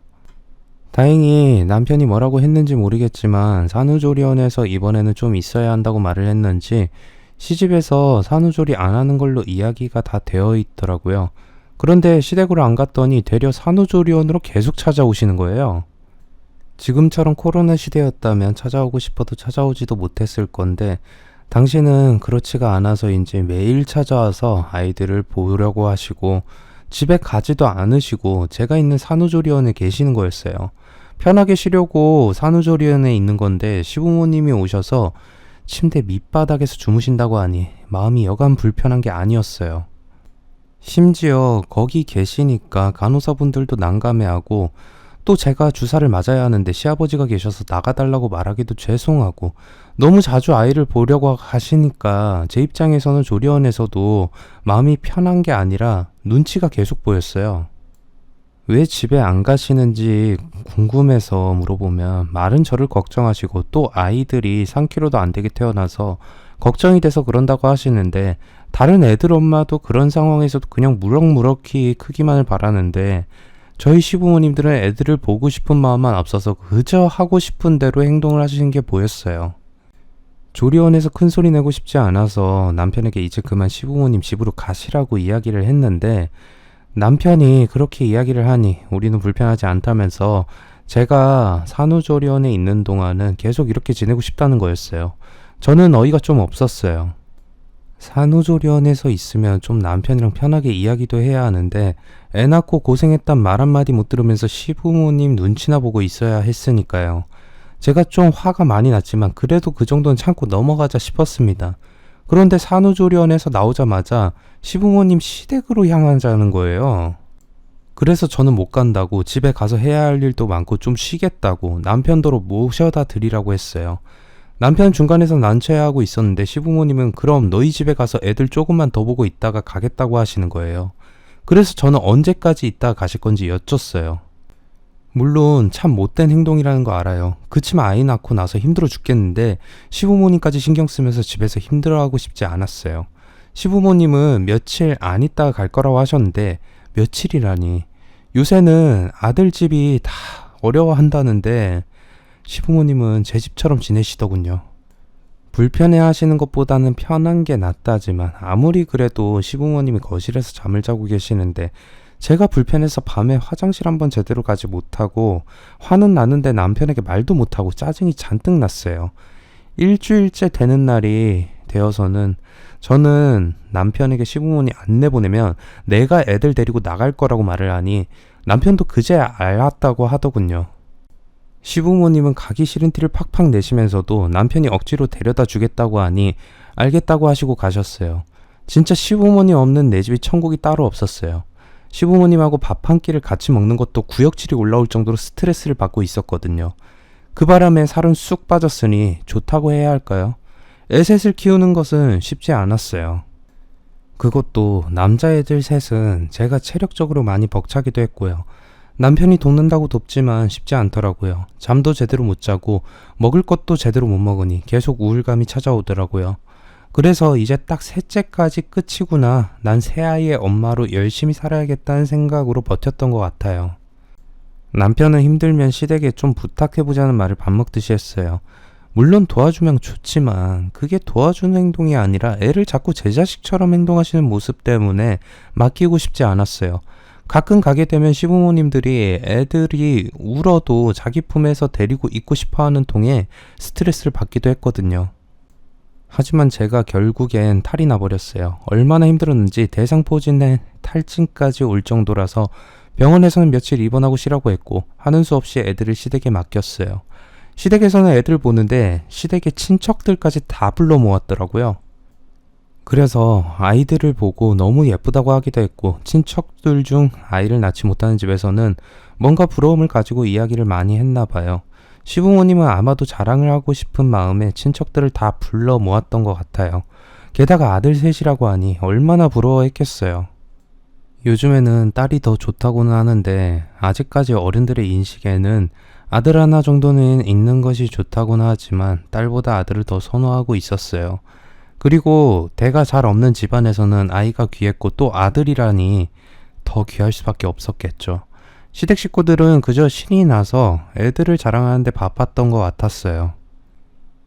다행히 남편이 뭐라고 했는지 모르겠지만 산후조리원에서 이번에는 좀 있어야 한다고 말을 했는지 시집에서 산후조리 안 하는 걸로 이야기가 다 되어 있더라고요. 그런데 시댁으로 안 갔더니 되려 산후조리원으로 계속 찾아오시는 거예요. 지금처럼 코로나 시대였다면 찾아오고 싶어도 찾아오지도 못했을 건데 당시는 그렇지가 않아서인지 매일 찾아와서 아이들을 보려고 하시고 집에 가지도 않으시고 제가 있는 산후조리원에 계시는 거였어요. 편하게 쉬려고 산후조리원에 있는 건데 시부모님이 오셔서 침대 밑바닥에서 주무신다고 하니 마음이 여간 불편한 게 아니었어요. 심지어 거기 계시니까 간호사분들도 난감해하고 또 제가 주사를 맞아야 하는데 시아버지가 계셔서 나가달라고 말하기도 죄송하고 너무 자주 아이를 보려고 하시니까 제 입장에서는 조리원에서도 마음이 편한 게 아니라 눈치가 계속 보였어요. 왜 집에 안 가시는지 궁금해서 물어보면 말은 저를 걱정하시고 또 아이들이 3kg도 안 되게 태어나서 걱정이 돼서 그런다고 하시는데 다른 애들 엄마도 그런 상황에서도 그냥 무럭무럭히 크기만을 바라는데 저희 시부모님들은 애들을 보고 싶은 마음만 앞서서 그저 하고 싶은 대로 행동을 하시는 게 보였어요. 조리원에서 큰 소리 내고 싶지 않아서 남편에게 이제 그만 시부모님 집으로 가시라고 이야기를 했는데 남편이 그렇게 이야기를 하니 우리는 불편하지 않다면서 제가 산후조리원에 있는 동안은 계속 이렇게 지내고 싶다는 거였어요. 저는 어이가 좀 없었어요. 산후조리원에서 있으면 좀 남편이랑 편하게 이야기도 해야 하는데 애 낳고 고생했단 말 한마디 못 들으면서 시부모님 눈치나 보고 있어야 했으니까요. 제가 좀 화가 많이 났지만 그래도 그 정도는 참고 넘어가자 싶었습니다. 그런데 산후조리원에서 나오자마자 시부모님 시댁으로 향하자는 거예요. 그래서 저는 못 간다고, 집에 가서 해야 할 일도 많고 좀 쉬겠다고 남편도로 모셔다 드리라고 했어요. 남편 중간에서 난처해하고 있었는데 시부모님은 그럼 너희 집에 가서 애들 조금만 더 보고 있다가 가겠다고 하시는 거예요. 그래서 저는 언제까지 있다가 가실 건지 여쭸어요. 물론 참 못된 행동이라는 거 알아요. 그치만 아이 낳고 나서 힘들어 죽겠는데 시부모님까지 신경 쓰면서 집에서 힘들어하고 싶지 않았어요. 시부모님은 며칠 안 있다가 갈 거라고 하셨는데 며칠이라니. 요새는 아들 집이 다 어려워한다는데 시부모님은 제 집처럼 지내시더군요. 불편해 하시는 것보다는 편한 게 낫다지만 아무리 그래도 시부모님이 거실에서 잠을 자고 계시는데 제가 불편해서 밤에 화장실 한번 제대로 가지 못하고 화는 나는데 남편에게 말도 못하고 짜증이 잔뜩 났어요. 일주일째 되는 날이 되어서는 저는 남편에게 시부모님 안 내보내면 내가 애들 데리고 나갈 거라고 말을 하니 남편도 그제 알았다고 하더군요. 시부모님은 가기 싫은 티를 팍팍 내시면서도 남편이 억지로 데려다 주겠다고 하니 알겠다고 하시고 가셨어요. 진짜 시부모님 없는 내 집이 천국이 따로 없었어요. 시부모님하고 밥 한 끼를 같이 먹는 것도 구역질이 올라올 정도로 스트레스를 받고 있었거든요. 그 바람에 살은 쑥 빠졌으니 좋다고 해야 할까요? 애셋을 키우는 것은 쉽지 않았어요. 그것도 남자애들 셋은 제가 체력적으로 많이 벅차기도 했고요. 남편이 돕는다고 돕지만 쉽지 않더라고요. 잠도 제대로 못 자고 먹을 것도 제대로 못 먹으니 계속 우울감이 찾아오더라고요. 그래서 이제 딱 셋째까지 끝이구나. 난 새아이의 엄마로 열심히 살아야겠다는 생각으로 버텼던 것 같아요. 남편은 힘들면 시댁에 좀 부탁해보자는 말을 밥 먹듯이 했어요. 물론 도와주면 좋지만 그게 도와주는 행동이 아니라 애를 자꾸 제 자식처럼 행동하시는 모습 때문에 맡기고 싶지 않았어요. 가끔 가게 되면 시부모님들이 애들이 울어도 자기 품에서 데리고 있고 싶어하는 통에 스트레스를 받기도 했거든요. 하지만 제가 결국엔 탈이 나버렸어요. 얼마나 힘들었는지 대상포진에 탈진까지 올 정도라서 병원에서는 며칠 입원하고 쉬라고 했고 하는 수 없이 애들을 시댁에 맡겼어요. 시댁에서는 애들 보는데 시댁의 친척들까지 다 불러 모았더라고요. 그래서 아이들을 보고 너무 예쁘다고 하기도 했고 친척들 중 아이를 낳지 못하는 집에서는 뭔가 부러움을 가지고 이야기를 많이 했나 봐요. 시부모님은 아마도 자랑을 하고 싶은 마음에 친척들을 다 불러 모았던 것 같아요. 게다가 아들 셋이라고 하니 얼마나 부러워했겠어요. 요즘에는 딸이 더 좋다고는 하는데 아직까지 어른들의 인식에는 아들 하나 정도는 있는 것이 좋다고는 하지만 딸보다 아들을 더 선호하고 있었어요. 그리고 대가 잘 없는 집안에서는 아이가 귀했고 또 아들이라니 더 귀할 수밖에 없었겠죠. 시댁 식구들은 그저 신이 나서 애들을 자랑하는데 바빴던 것 같았어요.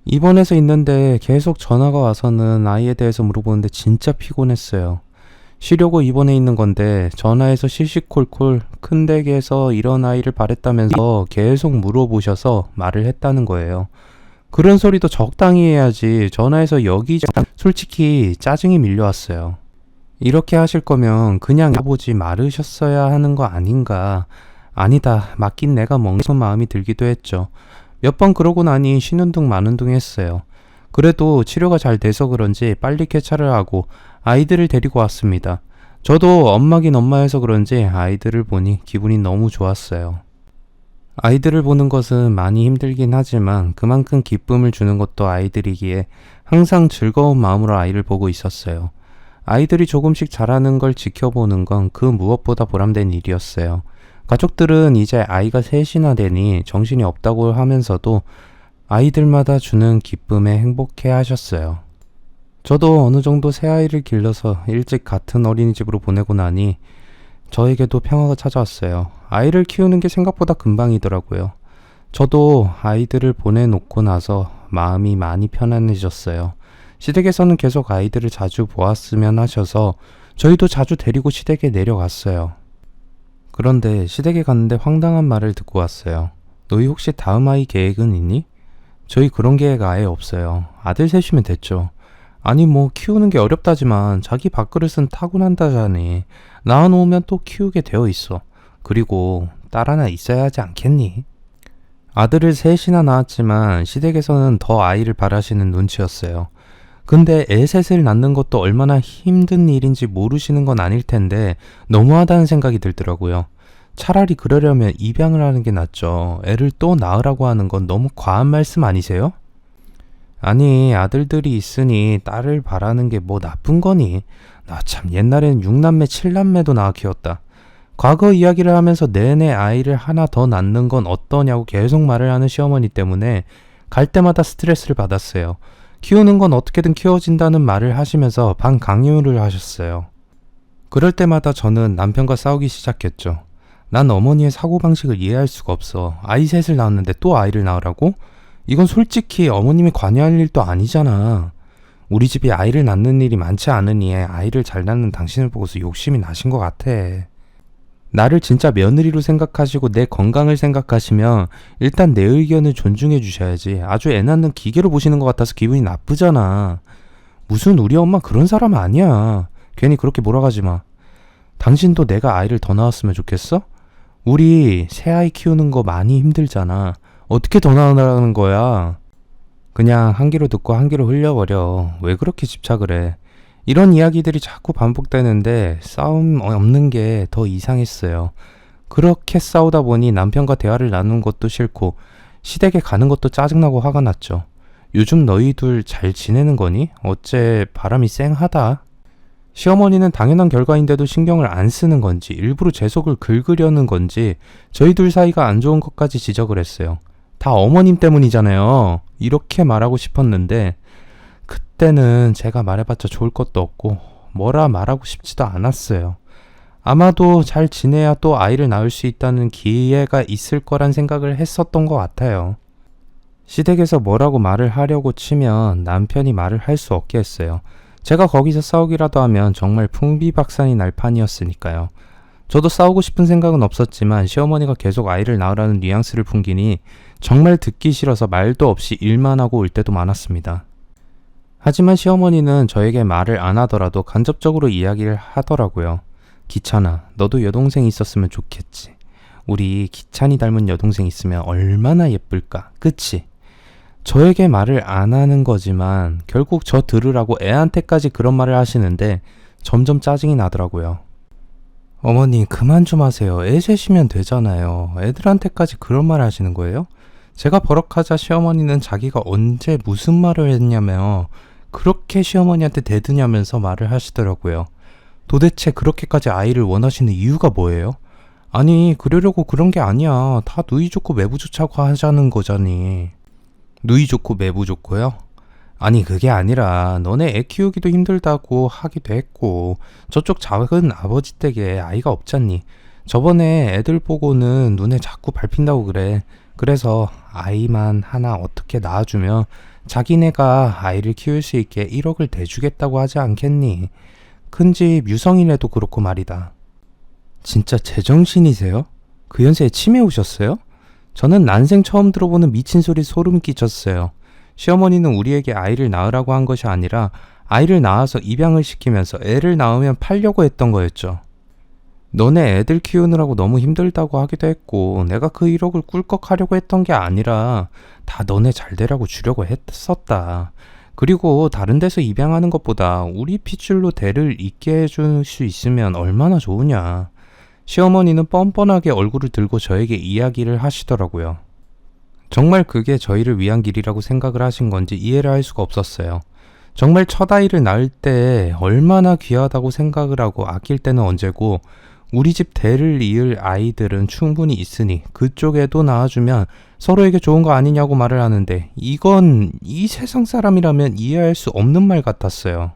입원해서 있는데 계속 전화가 와서는 아이에 대해서 물어보는데 진짜 피곤했어요. 쉬려고 입원해 있는 건데 전화해서 시시콜콜 큰 댁에서 이런 아이를 바랬다면서 계속 물어보셔서 말을 했다는 거예요. 그런 소리도 적당히 해야지 전화해서 여기저기 솔직히 짜증이 밀려왔어요. 이렇게 하실 거면 그냥 해보지 말으셨어야 하는 거 아닌가. 아니다, 맡긴 내가 멍청한 마음이 들기도 했죠. 몇 번 그러고 나니 쉬는 둥 마는 둥 했어요. 그래도 치료가 잘 돼서 그런지 빨리 쾌차를 하고 아이들을 데리고 왔습니다. 저도 엄마긴 엄마여서 그런지 아이들을 보니 기분이 너무 좋았어요. 아이들을 보는 것은 많이 힘들긴 하지만 그만큼 기쁨을 주는 것도 아이들이기에 항상 즐거운 마음으로 아이를 보고 있었어요. 아이들이 조금씩 자라는 걸 지켜보는 건 그 무엇보다 보람된 일이었어요. 가족들은 이제 아이가 셋이나 되니 정신이 없다고 하면서도 아이들마다 주는 기쁨에 행복해 하셨어요. 저도 어느 정도 새아이를 길러서 일찍 같은 어린이집으로 보내고 나니 저에게도 평화가 찾아왔어요. 아이를 키우는 게 생각보다 금방이더라고요. 저도 아이들을 보내놓고 나서 마음이 많이 편안해졌어요. 시댁에서는 계속 아이들을 자주 보았으면 하셔서 저희도 자주 데리고 시댁에 내려갔어요. 그런데 시댁에 갔는데 황당한 말을 듣고 왔어요. 너희 혹시 다음 아이 계획은 있니? 저희 그런 계획 아예 없어요. 아들 셋이면 됐죠. 아니 뭐 키우는 게 어렵다지만 자기 밥그릇은 타고난다자니 낳아놓으면 또 키우게 되어 있어. 그리고 딸 하나 있어야 하지 않겠니? 아들을 셋이나 낳았지만 시댁에서는 더 아이를 바라시는 눈치였어요. 근데 애 셋을 낳는 것도 얼마나 힘든 일인지 모르시는 건 아닐 텐데 너무하다는 생각이 들더라고요. 차라리 그러려면 입양을 하는 게 낫죠. 애를 또 낳으라고 하는 건 너무 과한 말씀 아니세요? 아니, 아들들이 있으니 딸을 바라는 게 뭐 나쁜 거니? 나 참 옛날엔 6남매 7남매도 낳아 키웠다. 과거 이야기를 하면서 내내 아이를 하나 더 낳는 건 어떠냐고 계속 말을 하는 시어머니 때문에 갈 때마다 스트레스를 받았어요. 키우는 건 어떻게든 키워진다는 말을 하시면서 반강요를 하셨어요. 그럴 때마다 저는 남편과 싸우기 시작했죠. 난 어머니의 사고방식을 이해할 수가 없어. 아이 셋을 낳았는데 또 아이를 낳으라고? 이건 솔직히 어머님이 관여할 일도 아니잖아. 우리 집이 아이를 낳는 일이 많지 않으니 아이를 잘 낳는 당신을 보고서 욕심이 나신 것 같아. 나를 진짜 며느리로 생각하시고 내 건강을 생각하시면 일단 내 의견을 존중해 주셔야지. 아주 애 낳는 기계로 보시는 것 같아서 기분이 나쁘잖아. 무슨 우리 엄마 그런 사람 아니야. 괜히 그렇게 몰아가지 마. 당신도 내가 아이를 더 낳았으면 좋겠어? 우리 새 아이 키우는 거 많이 힘들잖아. 어떻게 더 낳으라는 거야? 그냥 한 귀로 듣고 한 귀로 흘려버려. 왜 그렇게 집착을 해? 이런 이야기들이 자꾸 반복되는데 싸움 없는 게 더 이상했어요. 그렇게 싸우다 보니 남편과 대화를 나누는 것도 싫고 시댁에 가는 것도 짜증나고 화가 났죠. 요즘 너희 둘 잘 지내는 거니? 어째 바람이 쌩하다. 시어머니는 당연한 결과인데도 신경을 안 쓰는 건지 일부러 제 속을 긁으려는 건지 저희 둘 사이가 안 좋은 것까지 지적을 했어요. 다 어머님 때문이잖아요. 이렇게 말하고 싶었는데 그때는 제가 말해봤자 좋을 것도 없고 뭐라 말하고 싶지도 않았어요. 아마도 잘 지내야 또 아이를 낳을 수 있다는 기회가 있을 거란 생각을 했었던 것 같아요. 시댁에서 뭐라고 말을 하려고 치면 남편이 말을 할 수 없게 했어요. 제가 거기서 싸우기라도 하면 정말 풍비박산이 날 판이었으니까요. 저도 싸우고 싶은 생각은 없었지만 시어머니가 계속 아이를 낳으라는 뉘앙스를 풍기니 정말 듣기 싫어서 말도 없이 일만 하고 올 때도 많았습니다. 하지만 시어머니는 저에게 말을 안 하더라도 간접적으로 이야기를 하더라고요. 기찬아, 너도 여동생 있었으면 좋겠지. 우리 기찬이 닮은 여동생 있으면 얼마나 예쁠까, 그치? 저에게 말을 안 하는 거지만 결국 저 들으라고 애한테까지 그런 말을 하시는데 점점 짜증이 나더라고요. 어머니 그만 좀 하세요. 애 셋이면 되잖아요. 애들한테까지 그런 말 하시는 거예요? 제가 버럭하자 시어머니는 자기가 언제 무슨 말을 했냐며 그렇게 시어머니한테 대드냐면서 말을 하시더라고요. 도대체 그렇게까지 아이를 원하시는 이유가 뭐예요? 아니 그러려고 그런 게 아니야. 다 누이 좋고 매부 좋자고 하자는 거잖니. 누이 좋고 매부 좋고요? 아니 그게 아니라 너네 애 키우기도 힘들다고 하기도 했고 저쪽 작은 아버지 댁에 아이가 없잖니. 저번에 애들 보고는 눈에 자꾸 밟힌다고 그래. 그래서 아이만 하나 어떻게 낳아주면 자기네가 아이를 키울 수 있게 1억을 대주겠다고 하지 않겠니? 큰집 유성이네도 그렇고 말이다. 진짜 제정신이세요? 그 연세에 치매 오셨어요? 저는 난생 처음 들어보는 미친 소리 소름 끼쳤어요. 시어머니는 우리에게 아이를 낳으라고 한 것이 아니라 아이를 낳아서 입양을 시키면서 애를 낳으면 팔려고 했던 거였죠. 너네 애들 키우느라고 너무 힘들다고 하기도 했고 내가 그 1억을 꿀꺽하려고 했던 게 아니라 다 너네 잘 되라고 주려고 했었다. 그리고 다른 데서 입양하는 것보다 우리 핏줄로 대를 잇게 해줄 수 있으면 얼마나 좋으냐. 시어머니는 뻔뻔하게 얼굴을 들고 저에게 이야기를 하시더라고요. 정말 그게 저희를 위한 길이라고 생각을 하신 건지 이해를 할 수가 없었어요. 정말 첫 아이를 낳을 때 얼마나 귀하다고 생각을 하고 아낄 때는 언제고 우리 집 대를 이을 아이들은 충분히 있으니 그쪽에도 낳아주면 서로에게 좋은 거 아니냐고 말을 하는데 이건 이 세상 사람이라면 이해할 수 없는 말 같았어요.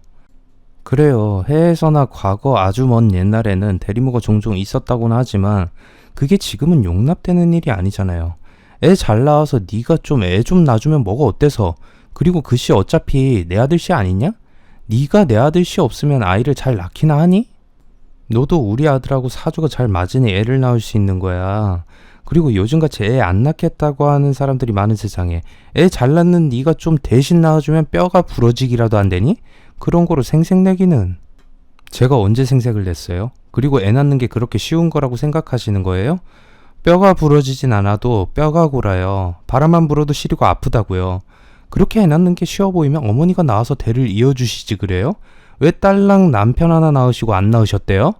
그래요. 해에서나 과거 아주 먼 옛날에는 대리모가 종종 있었다고는 하지만 그게 지금은 용납되는 일이 아니잖아요. 애 잘 낳아서 네가 좀 애 좀 낳아주면 뭐가 어때서. 그리고 그 씨 어차피 내 아들 씨 아니냐? 네가 내 아들 씨 없으면 아이를 잘 낳기나 하니? 너도 우리 아들하고 사주가 잘 맞으니 애를 낳을 수 있는 거야. 그리고 요즘같이 애 안 낳겠다고 하는 사람들이 많은 세상에 애 잘 낳는 네가 좀 대신 낳아주면 뼈가 부러지기라도 안 되니? 그런 거로 생색내기는. 제가 언제 생색을 냈어요? 그리고 애 낳는 게 그렇게 쉬운 거라고 생각하시는 거예요? 뼈가 부러지진 않아도 뼈가 골아요. 바람만 불어도 시리고 아프다고요. 그렇게 애 낳는 게 쉬워 보이면 어머니가 나와서 대를 이어주시지 그래요? 왜 딸랑 남편 하나 낳으시고 안 낳으셨대요?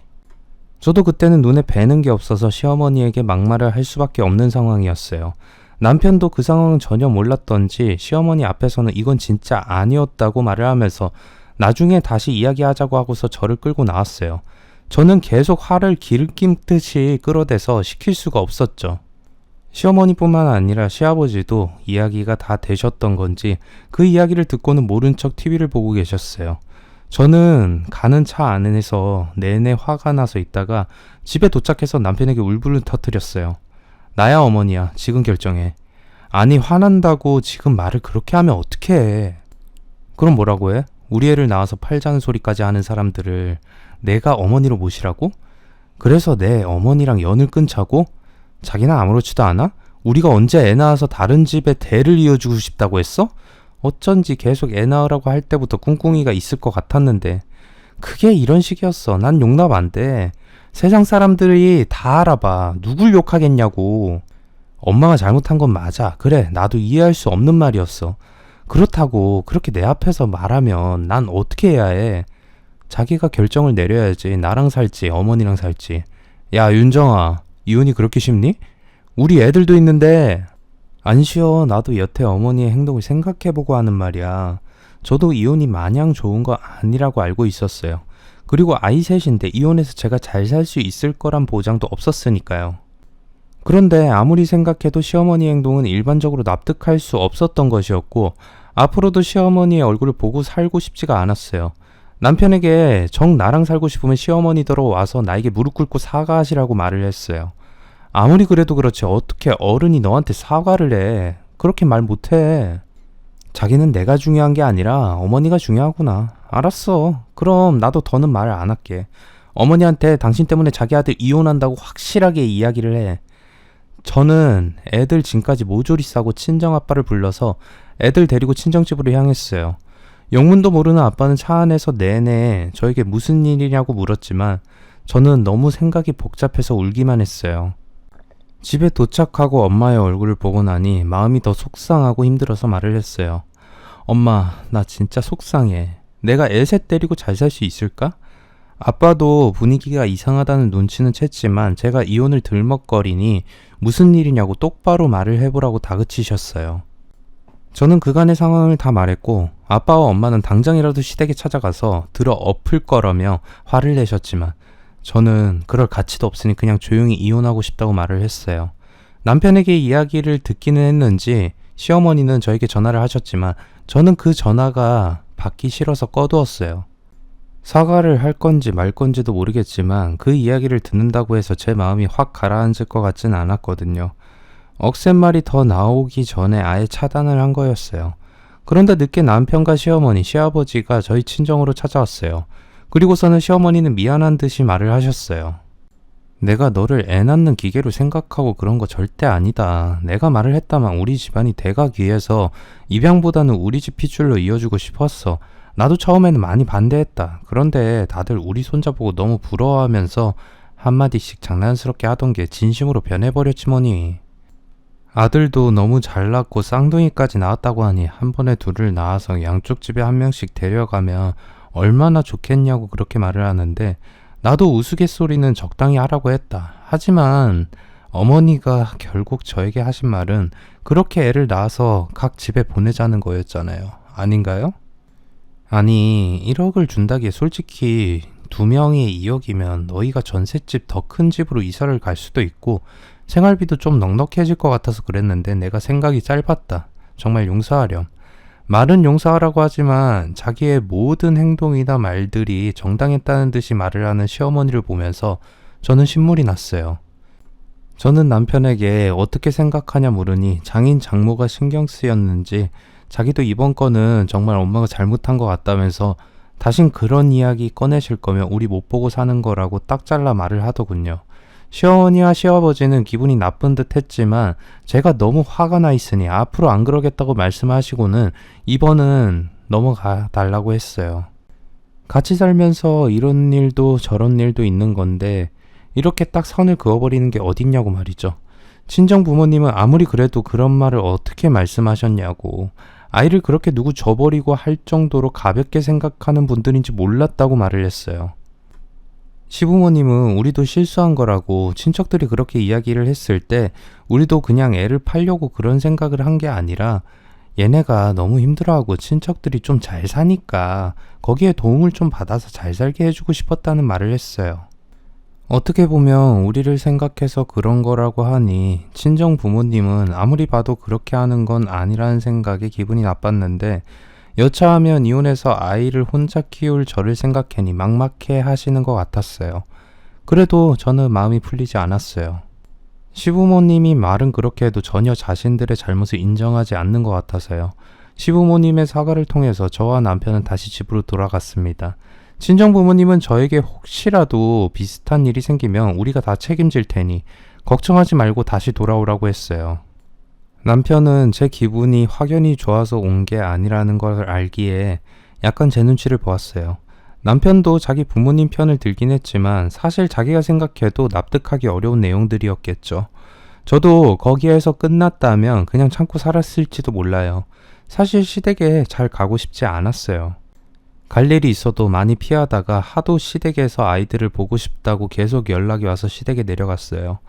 저도 그때는 눈에 뵈는 게 없어서 시어머니에게 막말을 할 수밖에 없는 상황이었어요. 남편도 그 상황은 전혀 몰랐던지 시어머니 앞에서는 이건 진짜 아니었다고 말을 하면서 나중에 다시 이야기하자고 하고서 저를 끌고 나왔어요. 저는 계속 화를 길낌듯이 끌어대서 시킬 수가 없었죠. 시어머니뿐만 아니라 시아버지도 이야기가 다 되셨던 건지 그 이야기를 듣고는 모른 척 TV를 보고 계셨어요. 저는 가는 차 안에서 내내 화가 나서 있다가 집에 도착해서 남편에게 울분을 터뜨렸어요. 나야 어머니야. 지금 결정해. 아니 화난다고 지금 말을 그렇게 하면 어떡해. 그럼 뭐라고 해? 우리 애를 낳아서 팔자는 소리까지 하는 사람들을 내가 어머니로 모시라고? 그래서 내 어머니랑 연을 끊자고? 자기는 아무렇지도 않아? 우리가 언제 애 낳아서 다른 집에 대를 이어주고 싶다고 했어? 어쩐지 계속 애 낳으라고 할 때부터 꿍꿍이가 있을 것 같았는데 그게 이런 식이었어. 난 용납 안 돼. 세상 사람들이 다 알아봐. 누굴 욕하겠냐고. 엄마가 잘못한 건 맞아. 그래, 나도 이해할 수 없는 말이었어. 그렇다고 그렇게 내 앞에서 말하면 난 어떻게 해야 해? 자기가 결정을 내려야지. 나랑 살지 어머니랑 살지. 야 윤정아, 이혼이 그렇게 쉽니? 우리 애들도 있는데. 안 쉬어. 나도 여태 어머니의 행동을 생각해보고 하는 말이야. 저도 이혼이 마냥 좋은 거 아니라고 알고 있었어요. 그리고 아이 셋인데 이혼해서 제가 잘 살 수 있을 거란 보장도 없었으니까요. 그런데 아무리 생각해도 시어머니 행동은 일반적으로 납득할 수 없었던 것이었고 앞으로도 시어머니의 얼굴을 보고 살고 싶지가 않았어요. 남편에게 정 나랑 살고 싶으면 시어머니더러 와서 나에게 무릎 꿇고 사과하시라고 말을 했어요. 아무리 그래도 그렇지 어떻게 어른이 너한테 사과를 해. 그렇게 말 못해. 자기는 내가 중요한 게 아니라 어머니가 중요하구나. 알았어. 그럼 나도 더는 말을 안 할게. 어머니한테 당신 때문에 자기 아들 이혼한다고 확실하게 이야기를 해. 저는 애들 짐까지 모조리 싸고 친정아빠를 불러서 애들 데리고 친정집으로 향했어요. 영문도 모르는 아빠는 차 안에서 내내 저에게 무슨 일이냐고 물었지만 저는 너무 생각이 복잡해서 울기만 했어요. 집에 도착하고 엄마의 얼굴을 보고 나니 마음이 더 속상하고 힘들어서 말을 했어요. 엄마, 나 진짜 속상해. 내가 애 셋 데리고 잘 살 수 있을까? 아빠도 분위기가 이상하다는 눈치는 챘지만 제가 이혼을 들먹거리니 무슨 일이냐고 똑바로 말을 해보라고 다그치셨어요. 저는 그간의 상황을 다 말했고 아빠와 엄마는 당장이라도 시댁에 찾아가서 들어 엎을 거라며 화를 내셨지만 저는 그럴 가치도 없으니 그냥 조용히 이혼하고 싶다고 말을 했어요. 남편에게 이야기를 듣기는 했는지 시어머니는 저에게 전화를 하셨지만 저는 그 전화가 받기 싫어서 꺼두었어요. 사과를 할 건지 말 건지도 모르겠지만 그 이야기를 듣는다고 해서 제 마음이 확 가라앉을 것 같진 않았거든요. 억센말이 더 나오기 전에 아예 차단을 한 거였어요. 그런데 늦게 남편과 시어머니, 시아버지가 저희 친정으로 찾아왔어요. 그리고서는 시어머니는 미안한 듯이 말을 하셨어요. 내가 너를 애 낳는 기계로 생각하고 그런 거 절대 아니다. 내가 말을 했다만 우리 집안이 대가기 위해서 입양보다는 우리 집 핏줄로 이어주고 싶었어. 나도 처음에는 많이 반대했다. 그런데 다들 우리 손자 보고 너무 부러워하면서 한마디씩 장난스럽게 하던 게 진심으로 변해버렸지 뭐니. 아들도 너무 잘났고 쌍둥이까지 낳았다고 하니 한 번에 둘을 낳아서 양쪽 집에 한 명씩 데려가면 얼마나 좋겠냐고 그렇게 말을 하는데 나도 우스갯소리는 적당히 하라고 했다. 하지만 어머니가 결국 저에게 하신 말은 그렇게 애를 낳아서 각 집에 보내자는 거였잖아요. 아닌가요? 아니 1억을 준다기에 솔직히 2명이 2억이면 너희가 전셋집 더 큰 집으로 이사를 갈 수도 있고 생활비도 좀 넉넉해질 것 같아서 그랬는데 내가 생각이 짧았다. 정말 용서하렴. 말은 용서하라고 하지만 자기의 모든 행동이나 말들이 정당했다는 듯이 말을 하는 시어머니를 보면서 저는 신물이 났어요. 저는 남편에게 어떻게 생각하냐 물으니 장인 장모가 신경 쓰였는지 자기도 이번 건은 정말 엄마가 잘못한 것 같다면서 다신 그런 이야기 꺼내실 거면 우리 못 보고 사는 거라고 딱 잘라 말을 하더군요. 시어머니와 시아버지는 기분이 나쁜 듯 했지만 제가 너무 화가 나 있으니 앞으로 안 그러겠다고 말씀하시고는 이번은 넘어가 달라고 했어요. 같이 살면서 이런 일도 저런 일도 있는 건데 이렇게 딱 선을 그어버리는 게 어딨냐고 말이죠. 친정 부모님은 아무리 그래도 그런 말을 어떻게 말씀하셨냐고, 아이를 그렇게 누구 줘버리고 할 정도로 가볍게 생각하는 분들인지 몰랐다고 말을 했어요. 시부모님은 우리도 실수한 거라고 친척들이 그렇게 이야기를 했을 때 우리도 그냥 애를 팔려고 그런 생각을 한 게 아니라 얘네가 너무 힘들어하고 친척들이 좀 잘 사니까 거기에 도움을 좀 받아서 잘 살게 해주고 싶었다는 말을 했어요. 어떻게 보면 우리를 생각해서 그런 거라고 하니 친정 부모님은 아무리 봐도 그렇게 하는 건 아니라는 생각에 기분이 나빴는데 여차하면 이혼해서 아이를 혼자 키울 저를 생각하니 막막해 하시는 것 같았어요. 그래도 저는 마음이 풀리지 않았어요. 시부모님이 말은 그렇게 해도 전혀 자신들의 잘못을 인정하지 않는 것 같아서요. 시부모님의 사과를 통해서 저와 남편은 다시 집으로 돌아갔습니다. 친정 부모님은 저에게 혹시라도 비슷한 일이 생기면 우리가 다 책임질 테니 걱정하지 말고 다시 돌아오라고 했어요. 남편은 제 기분이 확연히 좋아서 온 게 아니라는 걸 알기에 약간 제 눈치를 보았어요. 남편도 자기 부모님 편을 들긴 했지만 사실 자기가 생각해도 납득하기 어려운 내용들이었겠죠. 저도 거기에서 끝났다면 그냥 참고 살았을지도 몰라요. 사실 시댁에 잘 가고 싶지 않았어요. 갈 일이 있어도 많이 피하다가 하도 시댁에서 아이들을 보고 싶다고 계속 연락이 와서 시댁에 내려갔어요.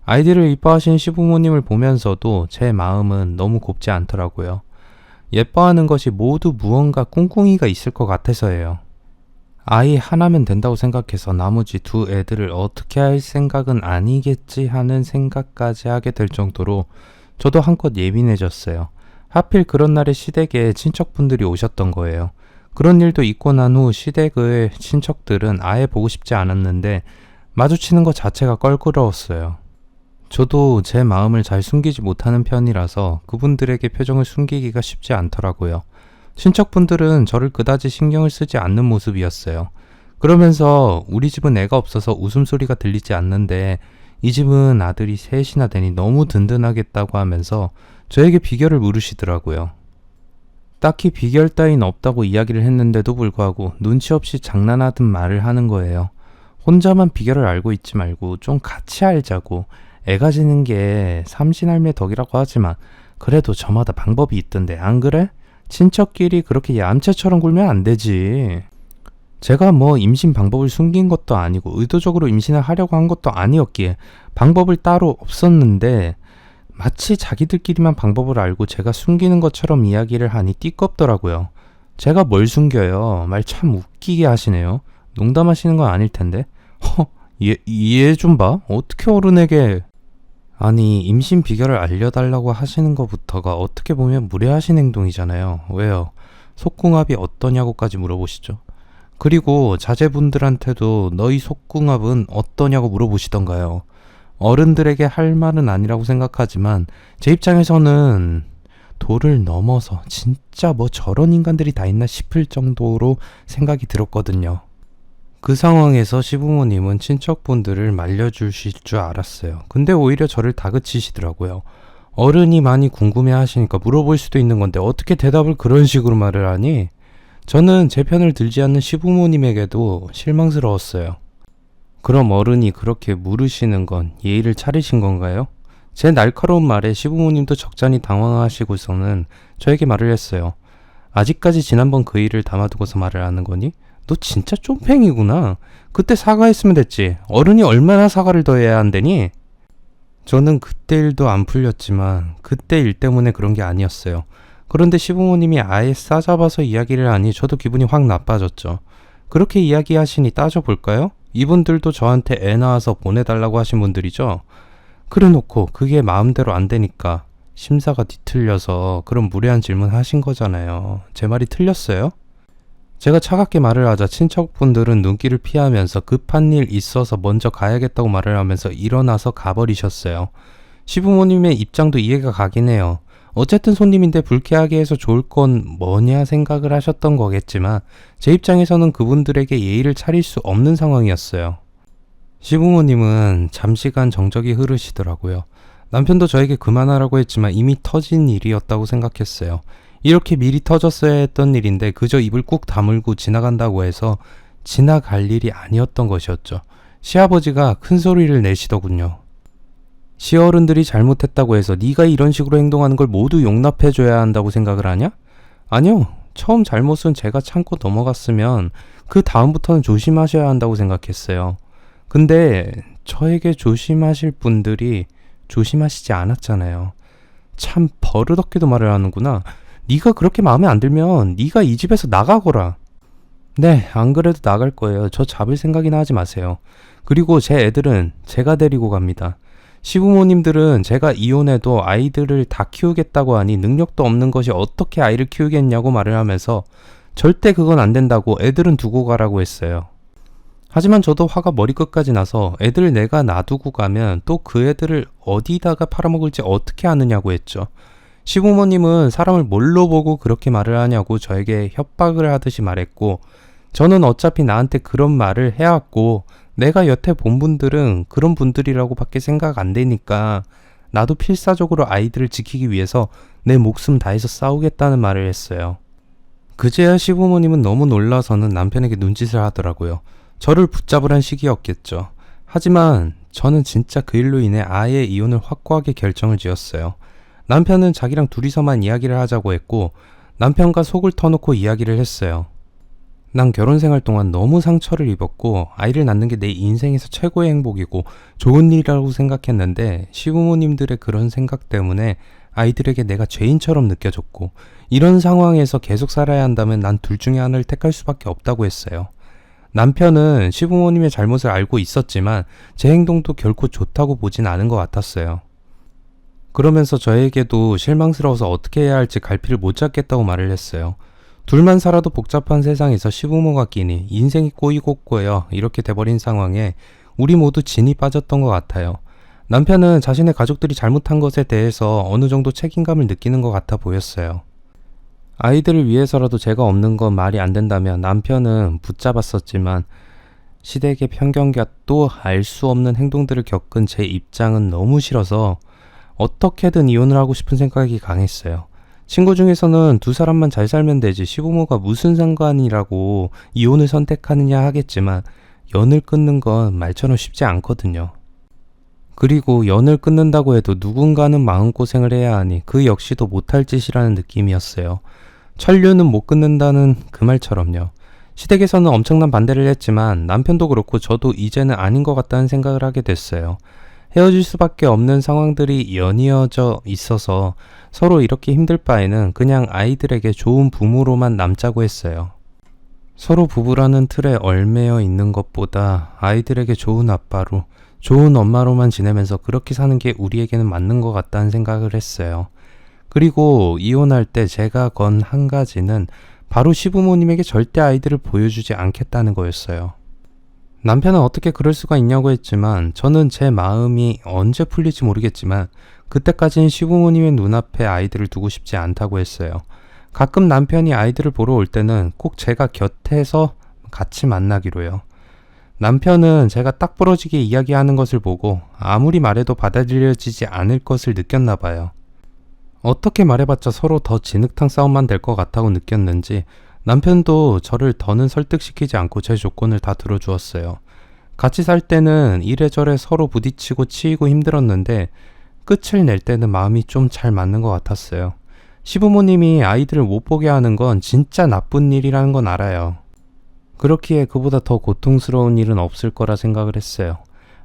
아이들을 이뻐하신 시부모님을 보면서도 제 마음은 너무 곱지 않더라고요. 예뻐하는 것이 모두 무언가 꿍꿍이가 있을 것 같아서예요. 아이 하나면 된다고 생각해서 나머지 두 애들을 어떻게 할 생각은 아니겠지 하는 생각까지 하게 될 정도로 저도 한껏 예민해졌어요. 하필 그런 날에 시댁에 친척분들이 오셨던 거예요. 그런 일도 있고 난 후 시댁의 친척들은 아예 보고 싶지 않았는데 마주치는 것 자체가 껄끄러웠어요. 저도 제 마음을 잘 숨기지 못하는 편이라서 그분들에게 표정을 숨기기가 쉽지 않더라고요. 친척분들은 저를 그다지 신경을 쓰지 않는 모습이었어요. 그러면서 우리 집은 애가 없어서 웃음소리가 들리지 않는데 이 집은 아들이 셋이나 되니 너무 든든하겠다고 하면서 저에게 비결을 물으시더라고요. 딱히 비결 따윈 없다고 이야기를 했는데도 불구하고 눈치 없이 장난하듯 말을 하는 거예요. 혼자만 비결을 알고 있지 말고 좀 같이 알자고. 애 가지는 게 삼신할매 덕이라고 하지만 그래도 저마다 방법이 있던데 안 그래? 친척끼리 그렇게 얌체처럼 굴면 안 되지. 제가 뭐 임신 방법을 숨긴 것도 아니고 의도적으로 임신을 하려고 한 것도 아니었기에 방법을 따로 없었는데 마치 자기들끼리만 방법을 알고 제가 숨기는 것처럼 이야기를 하니 띠껍더라고요. 제가 뭘 숨겨요. 말 참 웃기게 하시네요. 농담하시는 건 아닐 텐데. 얘 좀 봐. 어떻게 어른에게. 아니 임신 비결을 알려달라고 하시는 것부터가 어떻게 보면 무례하신 행동이잖아요. 왜요? 속궁합이 어떠냐고까지 물어보시죠. 그리고 자제분들한테도 너희 속궁합은 어떠냐고 물어보시던가요. 어른들에게 할 말은 아니라고 생각하지만 제 입장에서는 도를 넘어서 진짜 뭐 저런 인간들이 다 있나 싶을 정도로 생각이 들었거든요. 그 상황에서 시부모님은 친척분들을 말려주실 줄 알았어요. 근데 오히려 저를 다그치시더라고요. 어른이 많이 궁금해 하시니까 물어볼 수도 있는 건데 어떻게 대답을 그런 식으로 말을 하니? 저는 제 편을 들지 않는 시부모님에게도 실망스러웠어요. 그럼 어른이 그렇게 물으시는 건 예의를 차리신 건가요? 제 날카로운 말에 시부모님도 적잖이 당황하시고서는 저에게 말을 했어요. 아직까지 지난번 그 일을 담아두고서 말을 하는 거니? 너 진짜 쫌팽이구나. 그때 사과했으면 됐지. 어른이 얼마나 사과를 더 해야 한대니? 저는 그때 일도 안 풀렸지만 그때 일 때문에 그런 게 아니었어요. 그런데 시부모님이 아예 싸잡아서 이야기를 하니 저도 기분이 확 나빠졌죠. 그렇게 이야기하시니 따져볼까요? 이분들도 저한테 애 낳아서 보내달라고 하신 분들이죠. 그래놓고 그게 마음대로 안 되니까 심사가 뒤틀려서 그런 무례한 질문 하신 거잖아요. 제 말이 틀렸어요? 제가 차갑게 말을 하자 친척분들은 눈길을 피하면서 급한 일 있어서 먼저 가야겠다고 말을 하면서 일어나서 가버리셨어요. 시부모님의 입장도 이해가 가긴 해요. 어쨌든 손님인데 불쾌하게 해서 좋을 건 뭐냐 생각을 하셨던 거겠지만 제 입장에서는 그분들에게 예의를 차릴 수 없는 상황이었어요. 시부모님은 잠시간 정적이 흐르시더라고요. 남편도 저에게 그만하라고 했지만 이미 터진 일이었다고 생각했어요. 이렇게 미리 터졌어야 했던 일인데 그저 입을 꾹 다물고 지나간다고 해서 지나갈 일이 아니었던 것이었죠. 시아버지가 큰 소리를 내시더군요. 시어른들이 잘못했다고 해서 네가 이런 식으로 행동하는 걸 모두 용납해줘야 한다고 생각을 하냐? 아니요. 처음 잘못은 제가 참고 넘어갔으면 그 다음부터는 조심하셔야 한다고 생각했어요. 근데 저에게 조심하실 분들이 조심하시지 않았잖아요. 참 버릇없게도 말을 하는구나. 네가 그렇게 마음에 안 들면 네가 이 집에서 나가거라. 네, 안 그래도 나갈 거예요. 저 잡을 생각이나 하지 마세요. 그리고 제 애들은 제가 데리고 갑니다. 시부모님들은 제가 이혼해도 아이들을 다 키우겠다고 하니 능력도 없는 것이 어떻게 아이를 키우겠냐고 말을 하면서 절대 그건 안 된다고 애들은 두고 가라고 했어요. 하지만 저도 화가 머리끝까지 나서 애들 내가 놔두고 가면 또 그 애들을 어디다가 팔아먹을지 어떻게 아느냐고 했죠. 시부모님은 사람을 뭘로 보고 그렇게 말을 하냐고 저에게 협박을 하듯이 말했고, 저는 어차피 나한테 그런 말을 해왔고 내가 여태 본 분들은 그런 분들이라고 밖에 생각 안 되니까 나도 필사적으로 아이들을 지키기 위해서 내 목숨 다해서 싸우겠다는 말을 했어요. 그제야 시부모님은 너무 놀라서는 남편에게 눈짓을 하더라고요. 저를 붙잡으란 식이었겠죠. 하지만 저는 진짜 그 일로 인해 아예 이혼을 확고하게 결정을 지었어요. 남편은 자기랑 둘이서만 이야기를 하자고 했고 남편과 속을 터놓고 이야기를 했어요. 난 결혼 생활 동안 너무 상처를 입었고 아이를 낳는 게 내 인생에서 최고의 행복이고 좋은 일이라고 생각했는데 시부모님들의 그런 생각 때문에 아이들에게 내가 죄인처럼 느껴졌고 이런 상황에서 계속 살아야 한다면 난 둘 중에 하나를 택할 수밖에 없다고 했어요. 남편은 시부모님의 잘못을 알고 있었지만 제 행동도 결코 좋다고 보진 않은 것 같았어요. 그러면서 저에게도 실망스러워서 어떻게 해야 할지 갈피를 못 잡겠다고 말을 했어요. 둘만 살아도 복잡한 세상에서 시부모가 끼니 인생이 꼬이고 꼬여 이렇게 돼버린 상황에 우리 모두 진이 빠졌던 것 같아요. 남편은 자신의 가족들이 잘못한 것에 대해서 어느 정도 책임감을 느끼는 것 같아 보였어요. 아이들을 위해서라도 제가 없는 건 말이 안 된다며 남편은 붙잡았었지만 시댁의 편견과 또 알 수 없는 행동들을 겪은 제 입장은 너무 싫어서 어떻게든 이혼을 하고 싶은 생각이 강했어요. 친구 중에서는 두 사람만 잘 살면 되지 시부모가 무슨 상관이라고 이혼을 선택하느냐 하겠지만 연을 끊는 건 말처럼 쉽지 않거든요. 그리고 연을 끊는다고 해도 누군가는 마음고생을 해야 하니 그 역시도 못할 짓이라는 느낌이었어요. 천류는 못 끊는다는 그 말처럼요. 시댁에서는 엄청난 반대를 했지만 남편도 그렇고 저도 이제는 아닌 것 같다는 생각을 하게 됐어요. 헤어질 수밖에 없는 상황들이 연이어져 있어서 서로 이렇게 힘들 바에는 그냥 아이들에게 좋은 부모로만 남자고 했어요. 서로 부부라는 틀에 얽매여 있는 것보다 아이들에게 좋은 아빠로, 좋은 엄마로만 지내면서 그렇게 사는 게 우리에게는 맞는 것 같다는 생각을 했어요. 그리고 이혼할 때 제가 건 한 가지는 바로 시부모님에게 절대 아이들을 보여주지 않겠다는 거였어요. 남편은 어떻게 그럴 수가 있냐고 했지만 저는 제 마음이 언제 풀릴지 모르겠지만 그때까지는 시부모님의 눈앞에 아이들을 두고 싶지 않다고 했어요. 가끔 남편이 아이들을 보러 올 때는 꼭 제가 곁에서 같이 만나기로요. 남편은 제가 딱 부러지게 이야기하는 것을 보고 아무리 말해도 받아들여지지 않을 것을 느꼈나 봐요. 어떻게 말해봤자 서로 더 진흙탕 싸움만 될 것 같다고 느꼈는지 남편도 저를 더는 설득시키지 않고 제 조건을 다 들어주었어요. 같이 살 때는 이래저래 서로 부딪히고 치이고 힘들었는데 끝을 낼 때는 마음이 좀 잘 맞는 것 같았어요. 시부모님이 아이들을 못 보게 하는 건 진짜 나쁜 일이라는 건 알아요. 그렇기에 그보다 더 고통스러운 일은 없을 거라 생각을 했어요.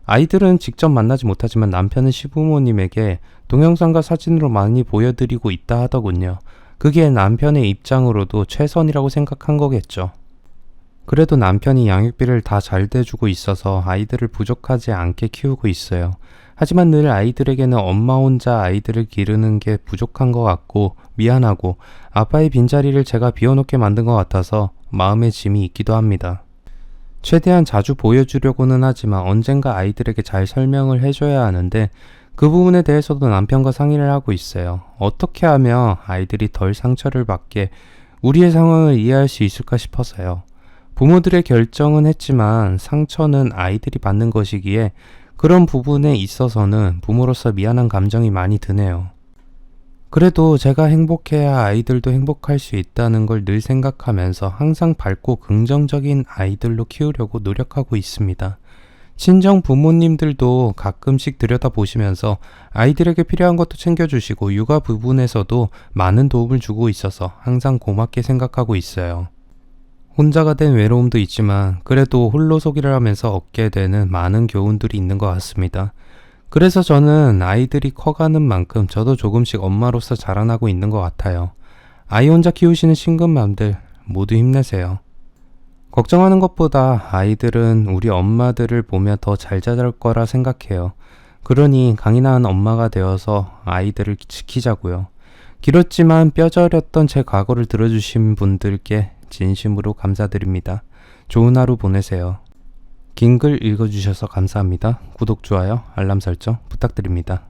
아이들은 직접 만나지 못하지만 남편은 시부모님에게 동영상과 사진으로 많이 보여드리고 있다 하더군요. 그게 남편의 입장으로도 최선이라고 생각한 거겠죠. 그래도 남편이 양육비를 다 잘 대주고 있어서 아이들을 부족하지 않게 키우고 있어요. 하지만 늘 아이들에게는 엄마 혼자 아이들을 기르는 게 부족한 것 같고 미안하고 아빠의 빈자리를 제가 비워놓게 만든 것 같아서 마음의 짐이 있기도 합니다. 최대한 자주 보여주려고는 하지만 언젠가 아이들에게 잘 설명을 해줘야 하는데 그 부분에 대해서도 남편과 상의를 하고 있어요. 어떻게 하면 아이들이 덜 상처를 받게 우리의 상황을 이해할 수 있을까 싶어서요. 부모들의 결정은 했지만 상처는 아이들이 받는 것이기에 그런 부분에 있어서는 부모로서 미안한 감정이 많이 드네요. 그래도 제가 행복해야 아이들도 행복할 수 있다는 걸 늘 생각하면서 항상 밝고 긍정적인 아이들로 키우려고 노력하고 있습니다. 친정 부모님들도 가끔씩 들여다보시면서 아이들에게 필요한 것도 챙겨주시고 육아 부분에서도 많은 도움을 주고 있어서 항상 고맙게 생각하고 있어요. 혼자가 된 외로움도 있지만 그래도 홀로서기를 하면서 얻게 되는 많은 교훈들이 있는 것 같습니다. 그래서 저는 아이들이 커가는 만큼 저도 조금씩 엄마로서 자라나고 있는 것 같아요. 아이 혼자 키우시는 싱글맘들 모두 힘내세요. 걱정하는 것보다 아이들은 우리 엄마들을 보며 더 잘 자랄 거라 생각해요. 그러니 강인한 엄마가 되어서 아이들을 지키자고요. 길었지만 뼈저렸던 제 과거를 들어주신 분들께 진심으로 감사드립니다. 좋은 하루 보내세요. 긴 글 읽어주셔서 감사합니다. 구독, 좋아요, 알람 설정 부탁드립니다.